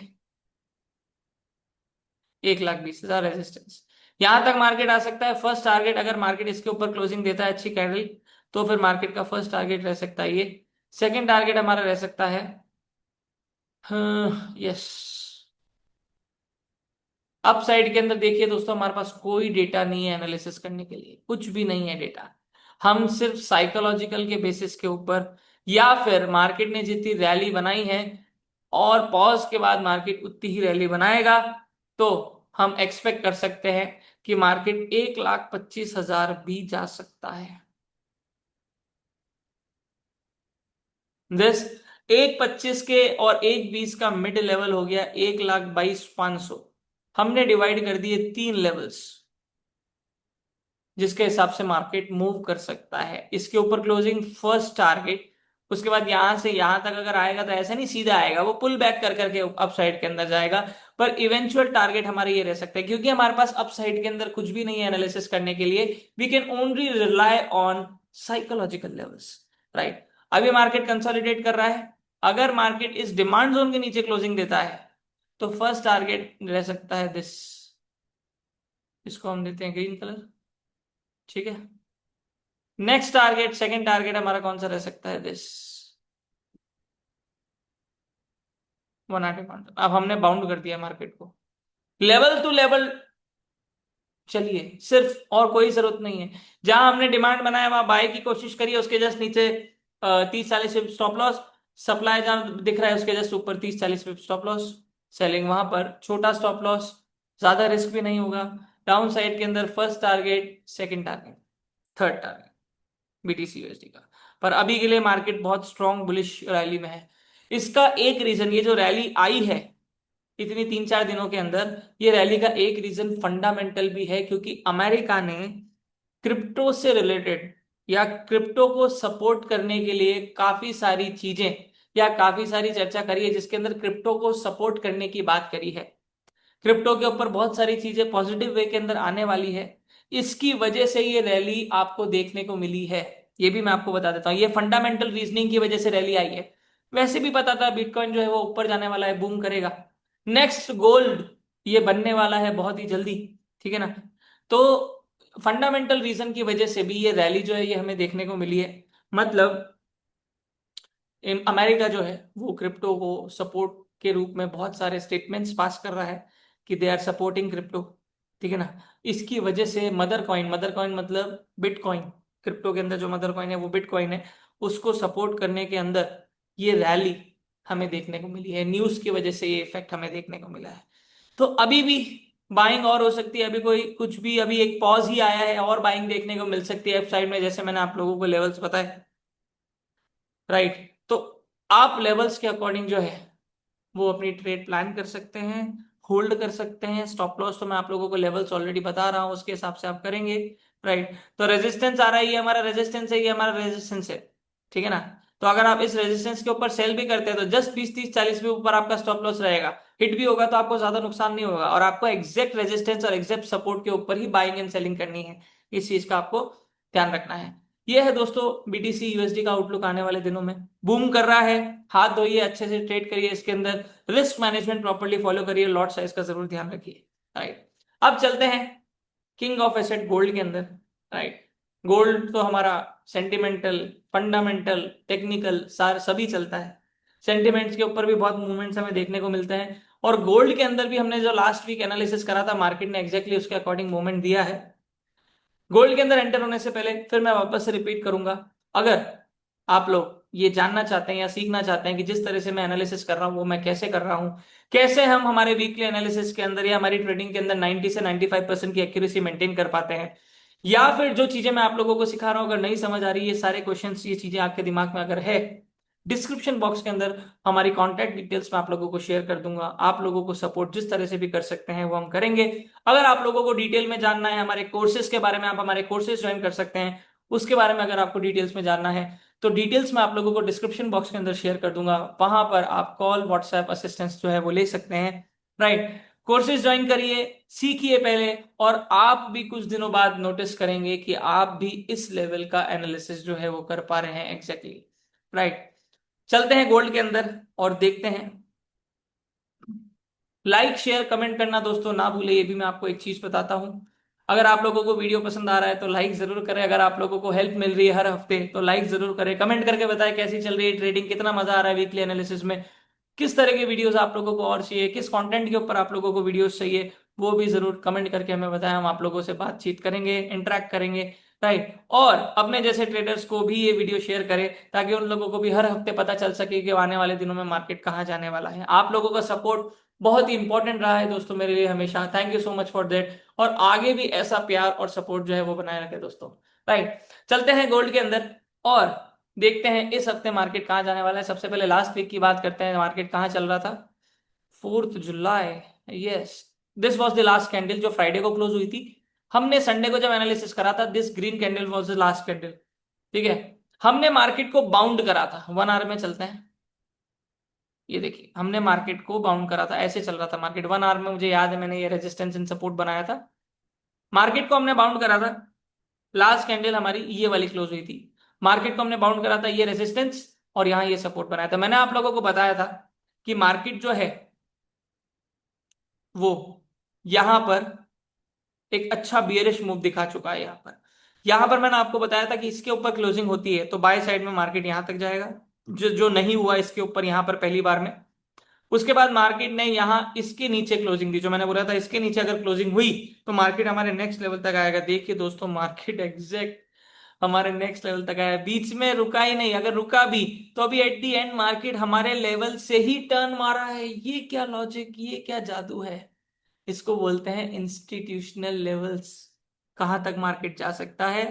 1,20,000 रेजिस्टेंस, यहां तक मार्केट आ सकता है। फर्स्ट टारगेट अगर मार्केट इसके ऊपर क्लोजिंग देता है अच्छी कैंडल, तो फिर मार्केट का फर्स्ट टारगेट रह सकता है ये। सेकंड टारगेट हमारा रह सकता है, यस, अप साइड के अंदर देखिए दोस्तों, हमारे पास कोई डेटा नहीं है एनालिसिस करने के लिए, कुछ भी नहीं है डेटा। हम सिर्फ साइकोलॉजिकल के बेसिस के ऊपर, या फिर मार्केट ने जितनी रैली बनाई है और पॉज के बाद मार्केट उतनी ही रैली बनाएगा, तो हम एक्सपेक्ट कर सकते हैं कि मार्केट 1,25,000 भी जा सकता है। दिस 1,25 के और 1,20 का मिड लेवल हो गया 1,22,500। हमने डिवाइड कर दिए 3 लेवल्स, जिसके हिसाब से मार्केट मूव कर सकता है। इसके ऊपर क्लोजिंग फर्स्ट टारगेट, उसके बाद यहां से यहां तक अगर आएगा तो ऐसा नहीं सीधा आएगा, वो पुल बैक कर करके अप साइड के अंदर जाएगा। पर इवेंचुअल टारगेट हमारे ये रह सकता है, क्योंकि हमारे पास अप साइड के अंदर कुछ भी नहीं है एनालिसिस करने के लिए। We can only rely on psychological levels, right. अभी मार्केट कंसोलिडेट कर रहा है। अगर मार्केट इस डिमांड जोन के नीचे क्लोजिंग देता है तो फर्स्ट टारगेट रह सकता है दिस, इसको हम देते हैं ग्रीन कलर। ठीक है, नेक्स्ट टारगेट, सेकंड टारगेट हमारा कौन सा रह सकता है, दिस 190 पॉइंट। अब हमने बाउंड कर दिया मार्केट को लेवल टू लेवल। चलिए, सिर्फ और कोई जरूरत नहीं है, जहां हमने डिमांड बनाया वहां बाय की कोशिश करिए, उसके जस्ट नीचे 30-40 स्टॉप लॉस। सप्लाई जहां दिख रहा है उसके जस्ट ऊपर 30-40 स्टॉप लॉस। सेलिंग वहां पर छोटा स्टॉप लॉस, ज्यादा रिस्क भी नहीं होगा। डाउन साइड के अंदर first target, second target, third target BTC USD का। पर अभी के लिए मार्केट बहुत स्ट्रॉन्ग बुलिश रैली में है। इसका एक रीजन, ये जो रैली आई है इतनी 3-4 दिनों के अंदर, ये रैली का एक रीजन फंडामेंटल भी है, क्योंकि अमेरिका ने क्रिप्टो से रिलेटेड या क्रिप्टो को सपोर्ट करने के लिए काफी सारी चीजें या काफी सारी चर्चा करी है, जिसके अंदर क्रिप्टो को सपोर्ट करने की बात करी है। क्रिप्टो के ऊपर बहुत सारी चीजें पॉजिटिव वे के अंदर आने वाली है। इसकी वजह से ये रैली आपको देखने को मिली है। ये भी मैं आपको बता देता हूँ, ये फंडामेंटल रीजनिंग की वजह से रैली आई है। वैसे भी पता था बिटकॉइन जो है वो ऊपर जाने वाला है, बूम करेगा। नेक्स्ट गोल्ड ये बनने वाला है बहुत ही जल्दी। ठीक है ना, तो फंडामेंटल रीजन की वजह से भी ये रैली जो है ये हमें देखने को मिली है। मतलब अमेरिका जो है वो क्रिप्टो को सपोर्ट के रूप में बहुत सारे स्टेटमेंट्स पास कर रहा है कि दे आर सपोर्टिंग क्रिप्टो। ठीक है ना, इसकी वजह से मदर कॉइन मतलब बिटकॉइन, क्रिप्टो के अंदर जो मदर कॉइन है वो बिटकॉइन है, उसको सपोर्ट करने के अंदर ये रैली हमें देखने को मिली है। न्यूज की वजह से ये इफेक्ट हमें देखने को मिला है। तो अभी भी बाइंग और हो सकती है, अभी कोई कुछ भी, अभी एक पॉज ही आया है और बाइंग देखने को मिल सकती है वेबसाइट में, जैसे मैंने आप लोगों को लेवल्स बताए, राइट। तो आप लेवल्स के अकॉर्डिंग जो है वो अपनी ट्रेड प्लान कर सकते हैं, होल्ड कर सकते हैं। स्टॉप लॉस तो मैं आप लोगों को लेवल्स ऑलरेडी बता रहा हूं, उसके हिसाब से आप करेंगे, राइट। तो रेजिस्टेंस आ रहा है, ये हमारा रेजिस्टेंस है, ये हमारा रेजिस्टेंस है। ठीक है ना, तो अगर आप इस रेजिस्टेंस के ऊपर सेल भी करते हैं तो जस्ट 20-30-40 भी ऊपर आपका स्टॉप लॉस रहेगा। हिट भी होगा तो आपको ज्यादा नुकसान नहीं होगा, और आपको एग्जैक्ट रेजिस्टेंस और एग्जैक्ट सपोर्ट के ऊपर ही बाइंग एंड सेलिंग करनी है। इस चीज का आपको ध्यान रखना है। ये है दोस्तों बीटीसी यूएसडी का आउटलुक आने वाले दिनों में। बूम कर रहा है, हाथ धोइए, अच्छे से ट्रेड करिए इसके अंदर, रिस्क मैनेजमेंट प्रॉपर्ली फॉलो करिए, लॉट साइज का जरूर ध्यान रखिए, राइट। अब चलते हैं किंग ऑफ एसेट गोल्ड के अंदर, राइट। गोल्ड तो हमारा सेंटिमेंटल, फंडामेंटल, टेक्निकल सार सभी चलता है। सेंटिमेंट्स के ऊपर भी बहुत मूवमेंट्स हमें देखने को मिलते हैं, और गोल्ड के अंदर भी हमने जो लास्ट वीक एनालिसिस करा था, मार्केट ने एग्जैक्टली उसके अकॉर्डिंग मूवमेंट दिया है। गोल्ड के अंदर एंटर होने से पहले फिर मैं वापस से रिपीट करूंगा, अगर आप लोग ये जानना चाहते हैं या सीखना चाहते हैं कि जिस तरह से मैं एनालिसिस कर रहा हूं वो मैं कैसे कर रहा हूं, कैसे हम हमारे वीकली एनालिसिस के अंदर या हमारी ट्रेडिंग के अंदर 90 से 95% की एक्यूरेसी मेंटेन कर पाते हैं, या फिर जो चीजें मैं आप लोगों को सिखा रहा हूं अगर नहीं समझ आ रही, ये सारे क्वेश्चंस, ये चीजें आपके दिमाग में अगर है, डिस्क्रिप्शन बॉक्स के अंदर हमारी कॉन्टैक्ट डिटेल्स मैं आप लोगों को शेयर कर दूंगा। आप लोगों को सपोर्ट जिस तरह से भी कर सकते हैं वो हम करेंगे। अगर आप लोगों को डिटेल में जानना है हमारे कोर्सेज के बारे में, आप हमारे कोर्सेज ज्वाइन कर सकते हैं। उसके बारे में अगर आपको डिटेल्स में जानना है तो डिटेल्स मैं आप लोगों को डिस्क्रिप्शन बॉक्स के अंदर शेयर कर दूंगा, वहां पर आप कॉल व्हाट्सएप असिस्टेंस जो है वो ले सकते हैं, राइट। कोर्सेज ज्वाइन करिए, सीखिए पहले, और आप भी कुछ दिनों बाद नोटिस करेंगे कि आप भी इस लेवल का एनालिसिस जो है वो कर पा रहे हैं एग्जैक्टली। राइट। चलते हैं गोल्ड के अंदर और देखते हैं। लाइक शेयर कमेंट करना दोस्तों ना भूले, ये भी मैं आपको एक चीज बताता हूं। अगर आप लोगों को वीडियो पसंद आ रहा है तो लाइक जरूर करें, अगर आप लोगों को हेल्प मिल रही है हर हफ्ते तो लाइक जरूर करें, कमेंट करके बताएं कैसी चल रही है ट्रेडिंग, कितना मजा आ रहा है वीकली एनालिसिस में, किस तरह के वीडियोस आप लोगों को और चाहिए, किस कंटेंट के ऊपर आप लोगों को वीडियोस चाहिए, वो भी जरूर कमेंट करके हमें बताएं। हम आप लोगों से बातचीत करेंगे, इंटरेक्ट करेंगे। राइट। और अपने जैसे ट्रेडर्स को भी ये वीडियो शेयर करें ताकि उन लोगों को भी हर हफ्ते पता चल सके कि आने वाले दिनों में मार्केट कहाँ जाने वाला है। आप लोगों का सपोर्ट बहुत ही इंपॉर्टेंट रहा है दोस्तों मेरे लिए हमेशा, thank you so much for that, और आगे भी ऐसा प्यार और सपोर्ट जो है वो बनाए रखे दोस्तों। राइट। चलते हैं गोल्ड के अंदर और देखते हैं इस हफ्ते मार्केट कहाँ जाने वाला है। सबसे पहले लास्ट वीक की बात करते हैं, मार्केट कहाँ चल रहा था। 4 जुलाई, yes, this was the last candle जो फ्राइडे को क्लोज हुई थी। हमने संडे को जब एनालिसिस करा था, this green candle was the last candle. ठीक है। हमने मार्केट को बाउंड करा था, 1 आवर में चलते हैं। ये देखिए हमने मार्केट को बाउंड करा था, ऐसे चल रहा था मार्केट 1 आवर में, मुझे याद है मैंने ये रेजिस्टेंस एंड सपोर्ट बनाया था। मार्केट को हमने बाउंड करा था, लास्ट कैंडल हमारी ये वाली क्लोज हुई थी। मार्केट को हमने बाउंड करा था, ये रेजिस्टेंस और यहां ये सपोर्ट बनाया था। मैंने आप लोगों को बताया था कि मार्केट जो है वो यहां पर एक अच्छा बियरिश मूव दिखा चुका है। यहां पर मैंने आपको बताया था कि इसके ऊपर क्लोजिंग होती है तो बाय साइड में मार्केट यहां तक जाएगा, जो जो नहीं हुआ इसके ऊपर यहां पर पहली बार में। उसके बाद मार्केट ने यहां इसके नीचे क्लोजिंग दी, जो मैंने बोला था इसके नीचे अगर क्लोजिंग हुई तो मार्केट हमारे नेक्स्ट लेवल तक आएगा। देखिए दोस्तों मार्केट एग्जैक्ट हमारे नेक्स्ट लेवल तक आया, बीच में रुका ही नहीं, अगर रुका भी तो अभी एट दी एंड मार्केट हमारे लेवल से ही टर्न मारा है। ये क्या लॉजिक, ये क्या जादू है, इसको बोलते हैं इंस्टीट्यूशनल लेवल्स। कहां तक मार्केट जा सकता है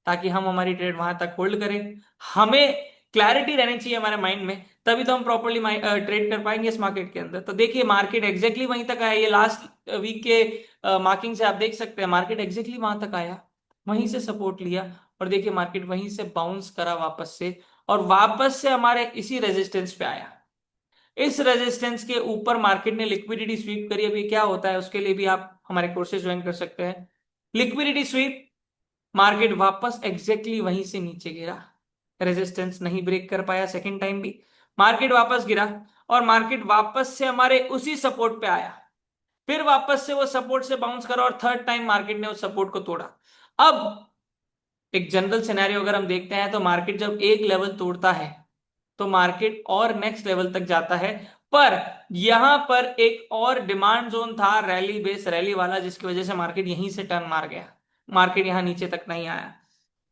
ताकि हम हमारी ट्रेड वहां तक होल्ड करें। हमें क्लैरिटी रहनी चाहिए हमारे माइंड में, तभी तो हम प्रॉपरली ट्रेड कर पाएंगे इस मार्केट के अंदर। तो देखिए मार्केट एग्जैक्टली वहीं तक आया, ये लास्ट वीक के मार्किंग से आप देख सकते हैं मार्केट एग्जैक्टली वहां तक आया, वहीं से सपोर्ट लिया, और देखिए मार्केट वहीं से बाउंस करा वापस से, और वापस से हमारे इसी रेजिस्टेंस पे आया। इस रेजिस्टेंस के ऊपर मार्केट ने लिक्विडिटी स्वीप करी। अभी क्या होता है उसके लिए भी आप हमारे कोर्सेज ज्वाइन कर सकते हैं। लिक्विडिटी स्वीप, मार्केट वापस एग्जैक्टली वहीं से नीचे गिरा, रेजिस्टेंस नहीं ब्रेक कर पाया सेकंड टाइम भी, मार्केट वापस गिरा, और मार्केट वापस से हमारे उसी सपोर्ट पे आया, फिर वापस से वो सपोर्ट से बाउंस करा, और थर्ड टाइम मार्केट ने उस सपोर्ट को तोड़ा। अब एक जनरल सिनेरियो अगर हम देखते हैं तो मार्केट जब एक लेवल तोड़ता है तो मार्केट और नेक्स्ट लेवल तक जाता है, पर यहां पर एक और डिमांड जोन था रैली बेस रैली वाला, जिसकी वजह से मार्केट यहीं से टर्न मार गया, मार्केट यहां नीचे तक नहीं आया।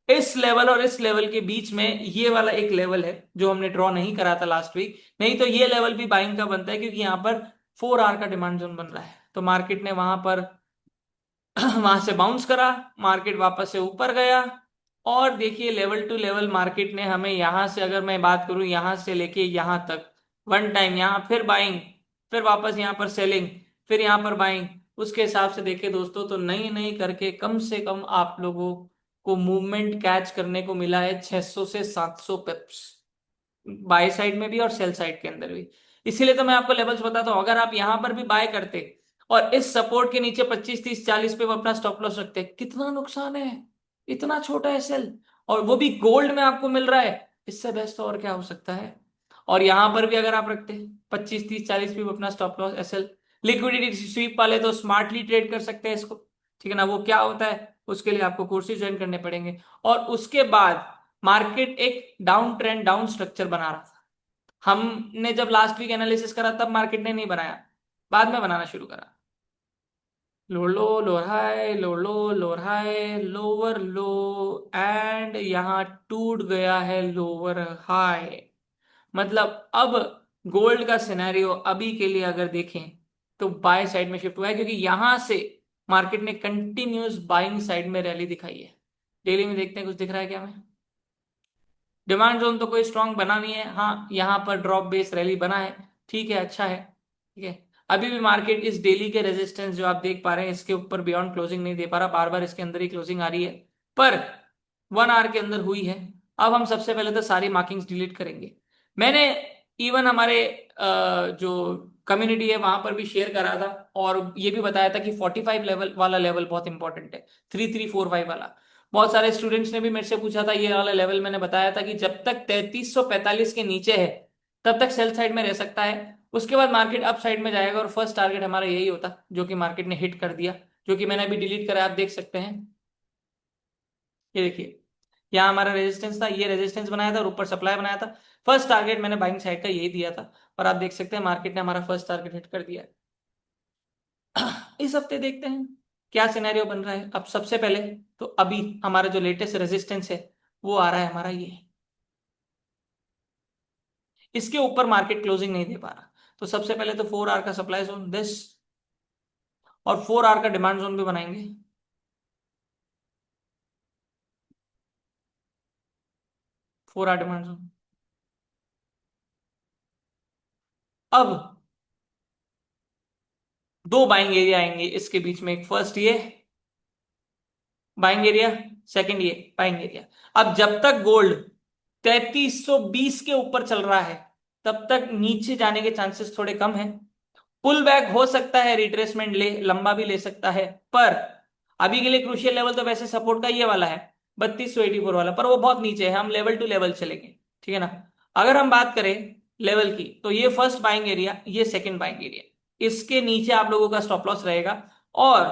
इस लेवल और इस लेवल के बीच में ये वाला एक लेवल है जो हमने ड्रॉ नहीं करा था लास्ट वीक, नहीं तो ये लेवल भी बाइंग का बनता है क्योंकि यहां पर 4 आवर का डिमांड जोन बन रहा है। तो मार्केट ने वहां पर वहां से बाउंस करा, मार्केट वापस से ऊपर गया, और देखिए लेवल टू लेवल मार्केट ने हमें यहां से, अगर मैं बात करूं यहां से लेके यहां तक, वन टाइम यहां फिर बाइंग, फिर वापस यहां पर सेलिंग, फिर यहां पर बाइंग, उसके हिसाब से देखे दोस्तों तो नहीं नहीं करके कम से कम आप लोगों को मूवमेंट कैच करने को मिला है 600 से 700 पिप्स, बाय साइड में भी और सेल साइड के अंदर भी। इसीलिए तो मैं आपको लेवल्स बताता हूं, अगर आप यहां पर भी बाय करते और इस सपोर्ट के नीचे 25 30 40 पे वो अपना स्टॉप लॉस रखते, कितना नुकसान है, इतना छोटा है सेल, और वो भी गोल्ड में आपको मिल रहा है, इससे बेस्ट तो और क्या हो सकता है। और यहां पर भी अगर आप रखते 25 30 40 पे अपना stop loss SL, liquidity sweep वाले तो स्मार्टली ट्रेड कर सकते हैं इसको। ठीक है ना, वो क्या होता है उसके लिए आपको कोर्सेज ज्वाइन करने पड़ेंगे। और उसके बाद मार्केट एक डाउन ट्रेंड डाउन स्ट्रक्चर बना रहा था, हमने जब लास्ट वीक एनालिसिस करा तब मार्केट ने नहीं बनाया, बाद में बनाना शुरू करा। Lower low, lower high, lower low, lower high, lower low, and यहां टूट गया है लोअर हाई। मतलब अब गोल्ड का सिनेरियो अभी के लिए अगर देखें तो बाय साइड में शिफ्ट हुआ है, क्योंकि यहां से मार्केट ने कंटिन्यूस बाइंग साइड में रैली दिखाई है। डेली में देखते हैं कुछ दिख रहा है क्या हमें। डिमांड जोन तो कोई स्ट्रांग बना नहीं है, हाँ यहाँ पर ड्रॉप बेस रैली बना है, ठीक है, अच्छा है। ठीक है, अभी भी मार्केट इस डेली के रेजिस्टेंस जो आप देख पा रहे हैं इसके ऊपर बियॉन्ड क्लोजिंग नहीं दे पा रहा, बार बार इसके अंदर ही क्लोजिंग आ रही है, पर 1 आवर के अंदर हुई है। अब हम सबसे पहले तो सारी मार्किंग्स डिलीट करेंगे। मैंने इवन हमारे जो कम्युनिटी है वहां पर भी शेयर करा था, और ये भी बताया था कि 45 लेवल वाला लेवल बहुत इंपॉर्टेंट है, 3345 वाला। बहुत सारे स्टूडेंट्स ने भी मेरे से पूछा था, ये वाला लेवल मैंने बताया था कि जब तक 3345 के नीचे है तब तक सेल साइड में रह सकता है, उसके बाद मार्केट अप साइड में जाएगा, और फर्स्ट टारगेट हमारा यही होता जो कि मार्केट ने हिट कर दिया, जो कि मैंने अभी डिलीट करा, आप देख सकते हैं। ये देखिए, यहाँ हमारा रेजिस्टेंस था, ये रेजिस्टेंस बनाया था और ऊपर सप्लाई बनाया था। फर्स्ट टारगेट मैंने बाइंग साइड का यही दिया था, और आप देख सकते हैं मार्केट ने हमारा फर्स्ट टारगेट हिट कर दिया है। इस हफ्ते देखते हैं क्या सिनेरियो बन रहा है। अब सबसे पहले तो अभी हमारा जो लेटेस्ट रेजिस्टेंस है वो आ रहा है हमारा ये, इसके ऊपर मार्केट क्लोजिंग नहीं दे पा रहा, तो सबसे पहले तो 4 आवर का सप्लाई जोन दिस, और 4 आवर का डिमांड जोन भी बनाएंगे। 4 आवर डिमांड जोन। अब दो बाइंग एरिया आएंगे इसके बीच में, एक फर्स्ट ये बाइंग एरिया, सेकंड ये बाइंग एरिया। अब जब तक गोल्ड 3320 के ऊपर चल रहा है तब तक नीचे जाने के चांसेस थोड़े कम है। पुल बैक हो सकता है, रिट्रेसमेंट ले लंबा भी ले सकता है, पर अभी के लिए क्रूशियल लेवल तो वैसे सपोर्ट का ये वाला है 3284 वाला, पर वो बहुत नीचे है, हम लेवल टू लेवल चलेंगे, ठीक है ना। अगर हम बात करें लेवल की, तो ये फर्स्ट बाइंग एरिया, ये सेकंड बाइंग एरिया, इसके नीचे आप लोगों का स्टॉप लॉस रहेगा। और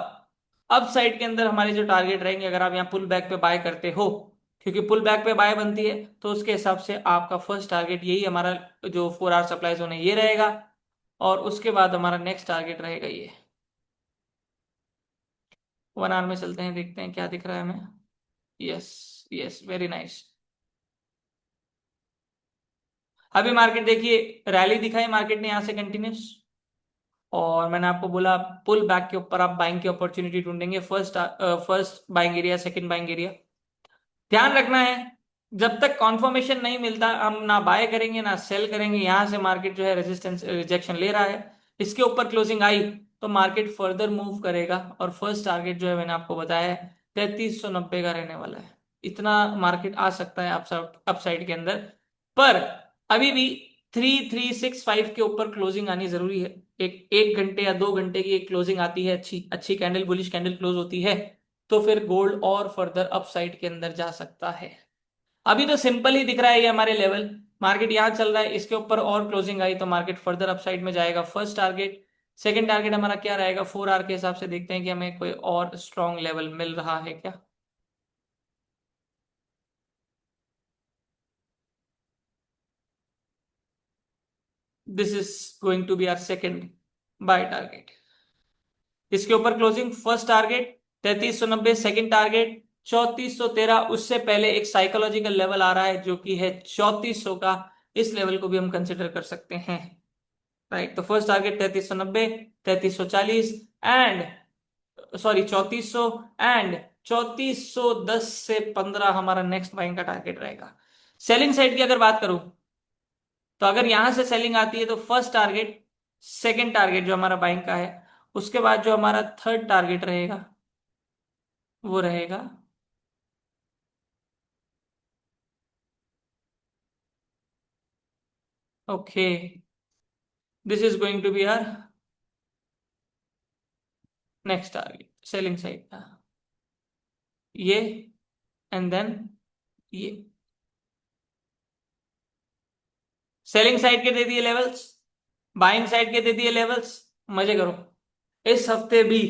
अब साइड के अंदर हमारे जो टारगेट रहेंगे, अगर आप यहाँ पुल बैक पे बाय करते हो, क्योंकि पुल बैक पे बाय बनती है, तो उसके हिसाब से आपका फर्स्ट टारगेट यही हमारा जो 4 आवर सप्लाई जोन है ये रहेगा, और उसके बाद हमारा नेक्स्ट टारगेट रहेगा ये। 1 आवर में चलते हैं, देखते हैं क्या दिख रहा है हमें। Yes, yes, very nice. अभी मार्केट देखिए, रैली दिखाई मार्केट ने यहां से कंटिन्यूस, और मैंने आपको बोला पुल बैक के ऊपर आप बाइंग की अपॉर्चुनिटी ढूंढेंगे, first buying area, second buying area. ध्यान रखना है, जब तक कॉन्फर्मेशन नहीं मिलता हम ना बाय करेंगे ना सेल करेंगे। यहां से मार्केट जो है रेजिस्टेंस रिजेक्शन ले रहा है, इसके ऊपर क्लोजिंग आई तो मार्केट फर्दर मूव करेगा, और फर्स्ट टारगेट जो है मैंने आपको बताया है 3390 का रहने वाला है। इतना मार्केट आ सकता है अपसाइड के अंदर, पर अभी भी 3365 के ऊपर क्लोजिंग आनी जरूरी है। एक घंटे या 2 घंटे की एक क्लोजिंग आती है, अच्छी अच्छी कैंडल, बुलिश कैंडल क्लोज होती है, तो फिर गोल्ड और फर्दर अपसाइड के अंदर जा सकता है। अभी तो सिंपल ही दिख रहा है ये हमारे लेवल, मार्केट यहां चल रहा है, इसके ऊपर और क्लोजिंग आई तो मार्केट फर्दर अपसाइड में जाएगा। फर्स्ट टारगेट, सेकंड टारगेट हमारा क्या रहेगा 4 आवर के हिसाब से, देखते हैं कि हमें कोई और स्ट्रॉन्ग लेवल मिल रहा है क्या। This is going to be our second buy target. इसके ऊपर closing, first target 3390, second target 3413। उससे पहले एक साइकोलॉजिकल लेवल आ रहा है जो कि है 3400 का, इस लेवल को भी हम कंसिडर कर सकते हैं। राइट, तो first target 3390, 3340 and sorry 3400 and 3410 से 15 हमारा नेक्स्ट बाइंग का टारगेट रहेगा। सेलिंग साइड की अगर बात करूं, तो अगर यहां से सेलिंग आती है तो फर्स्ट टारगेट, सेकंड टारगेट जो हमारा बाइंग का है, उसके बाद जो हमारा थर्ड टारगेट रहेगा वो रहेगा okay, this is going to be our next target selling side का, ये एंड देन ये। सेलिंग साइड के दे दिए लेवल्स, बाइंग साइड के दे दिए लेवल्स, मजे करो। इस हफ्ते भी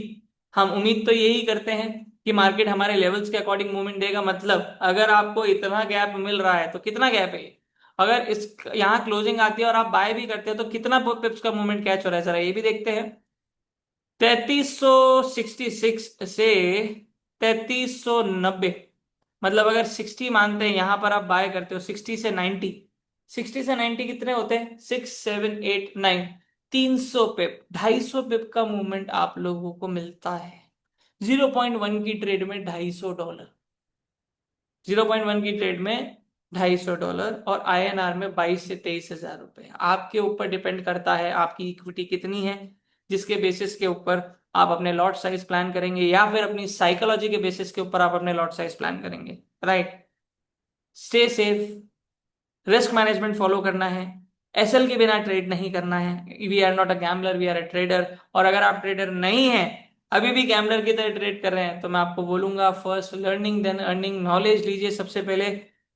हम उम्मीद तो यही करते हैं कि मार्केट हमारे लेवल्स के अकॉर्डिंग मूवमेंट देगा। मतलब अगर आपको इतना गैप मिल रहा है तो कितना गैप है ये? अगर इस यहाँ क्लोजिंग आती है और आप बाय भी करते हो तो कितना पिप्स का मूवमेंट कैच हो रहा है, जरा ये भी देखते हैं। 3366 से 3390, मतलब अगर 60 मानते हैं यहां पर आप बाय करते हो, 60 से 90, 60 से 90 कितने होते हैं, 6 7 8 9, 300 पिप, 250 पिप का मूवमेंट आप लोगों को मिलता है। 0.1 की ट्रेड में $250, 0.1 की ट्रेड में $250, और INR में 22 से 23 हजार रुपए। आपके ऊपर डिपेंड करता है आपकी इक्विटी कितनी है, जिसके बेसिस के ऊपर आप अपने लॉट साइज प्लान करेंगे, या फिर अपनी साइकोलॉजी के बेसिस के ऊपर आप अपने लॉट साइज प्लान करेंगे। Right, stay safe, risk management follow करना है, एसएल के बिना ट्रेड नहीं करना है। We are not a gambler, we are a trader. और अगर आप ट्रेडर नहीं हैं, अभी भी गैम्बलर की तरह ट्रेड कर रहे हैं, तो मैं आपको बोलूंगा first learning then earning. Knowledge लीजिए सबसे पहले।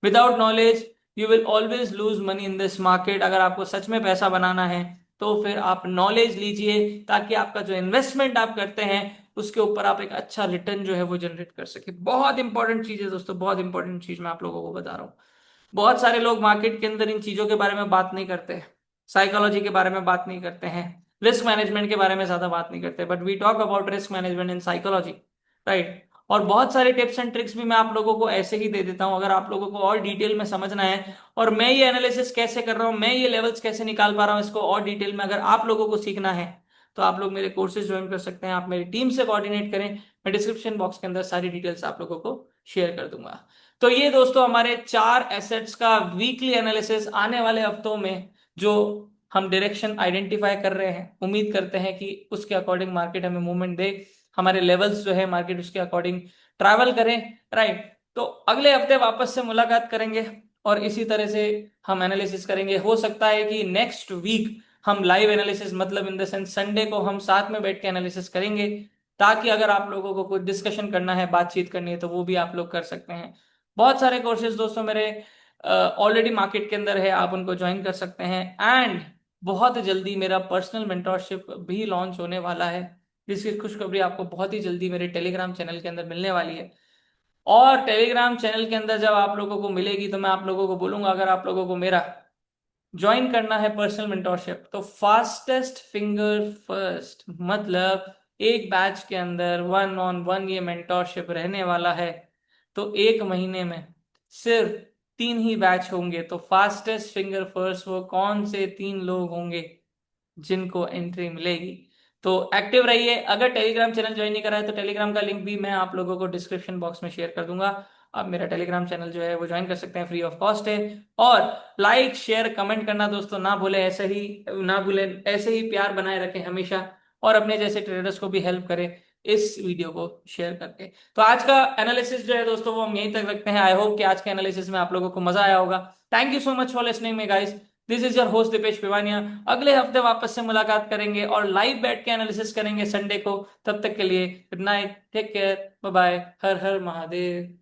Without knowledge you will always lose money in this market. अगर आपको सच में पैसा बनाना है तो फिर आप नॉलेज लीजिए, ताकि आपका जो इन्वेस्टमेंट आप करते हैं उसके ऊपर आप एक अच्छा रिटर्न जो है वो जनरेट कर सके। बहुत इंपॉर्टेंट चीज है दोस्तों, बहुत इंपॉर्टेंट चीज मैं आप लोगों को बता रहा हूँ। बहुत सारे लोग मार्केट के अंदर इन चीजों के बारे में बात नहीं करते, साइकोलॉजी के बारे में बात नहीं करते हैं, रिस्क मैनेजमेंट के बारे में ज्यादा बात नहीं करते, but we talk about risk management in psychology, right. और बहुत सारे टिप्स एंड ट्रिक्स भी मैं आप लोगों को ऐसे ही दे देता हूं। अगर आप लोगों को और डिटेल में समझना है, और मैं ये एनालिसिस कैसे कर रहा हूं, मैं ये लेवल्स कैसे निकाल पा रहा हूं, इसको और डिटेल में अगर आप लोगों को सीखना है, तो आप लोग मेरे कोर्सेज ज्वाइन कर सकते हैं। आप मेरी टीम से कोऑर्डिनेट करें, मैं डिस्क्रिप्शन बॉक्स के अंदर सारी डिटेल्स आप लोगों को शेयर कर दूंगा। तो ये दोस्तों हमारे 4 एसेट्स का वीकली एनालिसिस आने वाले हफ्तों में जो हम डायरेक्शन आइडेंटिफाई कर रहे हैं, उम्मीद करते हैं कि उसके अकॉर्डिंग मार्केट हमें मूवमेंट दे, हमारे लेवल्स जो है मार्केट उसके अकॉर्डिंग ट्रैवल करें, राइट। तो अगले हफ्ते वापस से मुलाकात करेंगे और इसी तरह से हम एनालिसिस करेंगे। हो सकता है कि नेक्स्ट वीक हम लाइव एनालिसिस, मतलब इन द सेंस संडे को हम साथ में बैठ के एनालिसिस करेंगे, ताकि अगर आप लोगों को कुछ डिस्कशन करना है, बातचीत करनी है, तो वो भी आप लोग कर सकते हैं। बहुत सारे कोर्सेज दोस्तों मेरे ऑलरेडी मार्केट के अंदर है, आप उनको ज्वाइन कर सकते हैं। एंड बहुत जल्दी मेरा पर्सनल मेंटोरशिप भी लॉन्च होने वाला है, जिसकी खुशखबरी आपको बहुत ही जल्दी मेरे टेलीग्राम चैनल के अंदर मिलने वाली है। और टेलीग्राम चैनल के अंदर जब आप लोगों को मिलेगी, तो मैं आप लोगों को बोलूंगा, अगर आप लोगों को मेरा ज्वाइन करना है पर्सनल मेंटोरशिप, तो फास्टेस्ट फिंगर फर्स्ट, मतलब एक बैच के अंदर 1-on-1 ये मेंटोरशिप रहने वाला है। तो एक महीने में सिर्फ 3 ही बैच होंगे। तो फास्टेस्ट फिंगर फर्स्ट वो कौन से 3 लोग होंगे जिनको एंट्री मिलेगी? तो एक्टिव रहिए। अगर टेलीग्राम चैनल ज्वाइन नहीं करा है, तो टेलीग्राम का लिंक भी मैं आप लोगों को डिस्क्रिप्शन बॉक्स में शेयर कर दूंगा। आप मेरा टेलीग्राम चैनल जो है वो ज्वाइन कर सकते हैं, फ्री ऑफ कॉस्ट है। और लाइक शेयर कमेंट करना दोस्तों ना भूलें, ऐसे ही ना भूलें, ऐसे ही प्यार बनाए रखें हमेशा, और अपने जैसे ट्रेडर्स को भी हेल्प करें इस वीडियो को शेयर करके। तो आज का एनालिसिस जो है दोस्तों वो हम यहीं तक रखते हैं। आई होप कि आज के एनालिसिस में आप लोगों को मजा आया होगा। Thank you so much for listening me guys. This is your host Deepesh Pivania. अगले हफ्ते वापस से मुलाकात करेंगे और लाइव बैठ के एनालिसिस करेंगे संडे को। तब तक के लिए good night, take care, bye bye, Har Har Mahadev.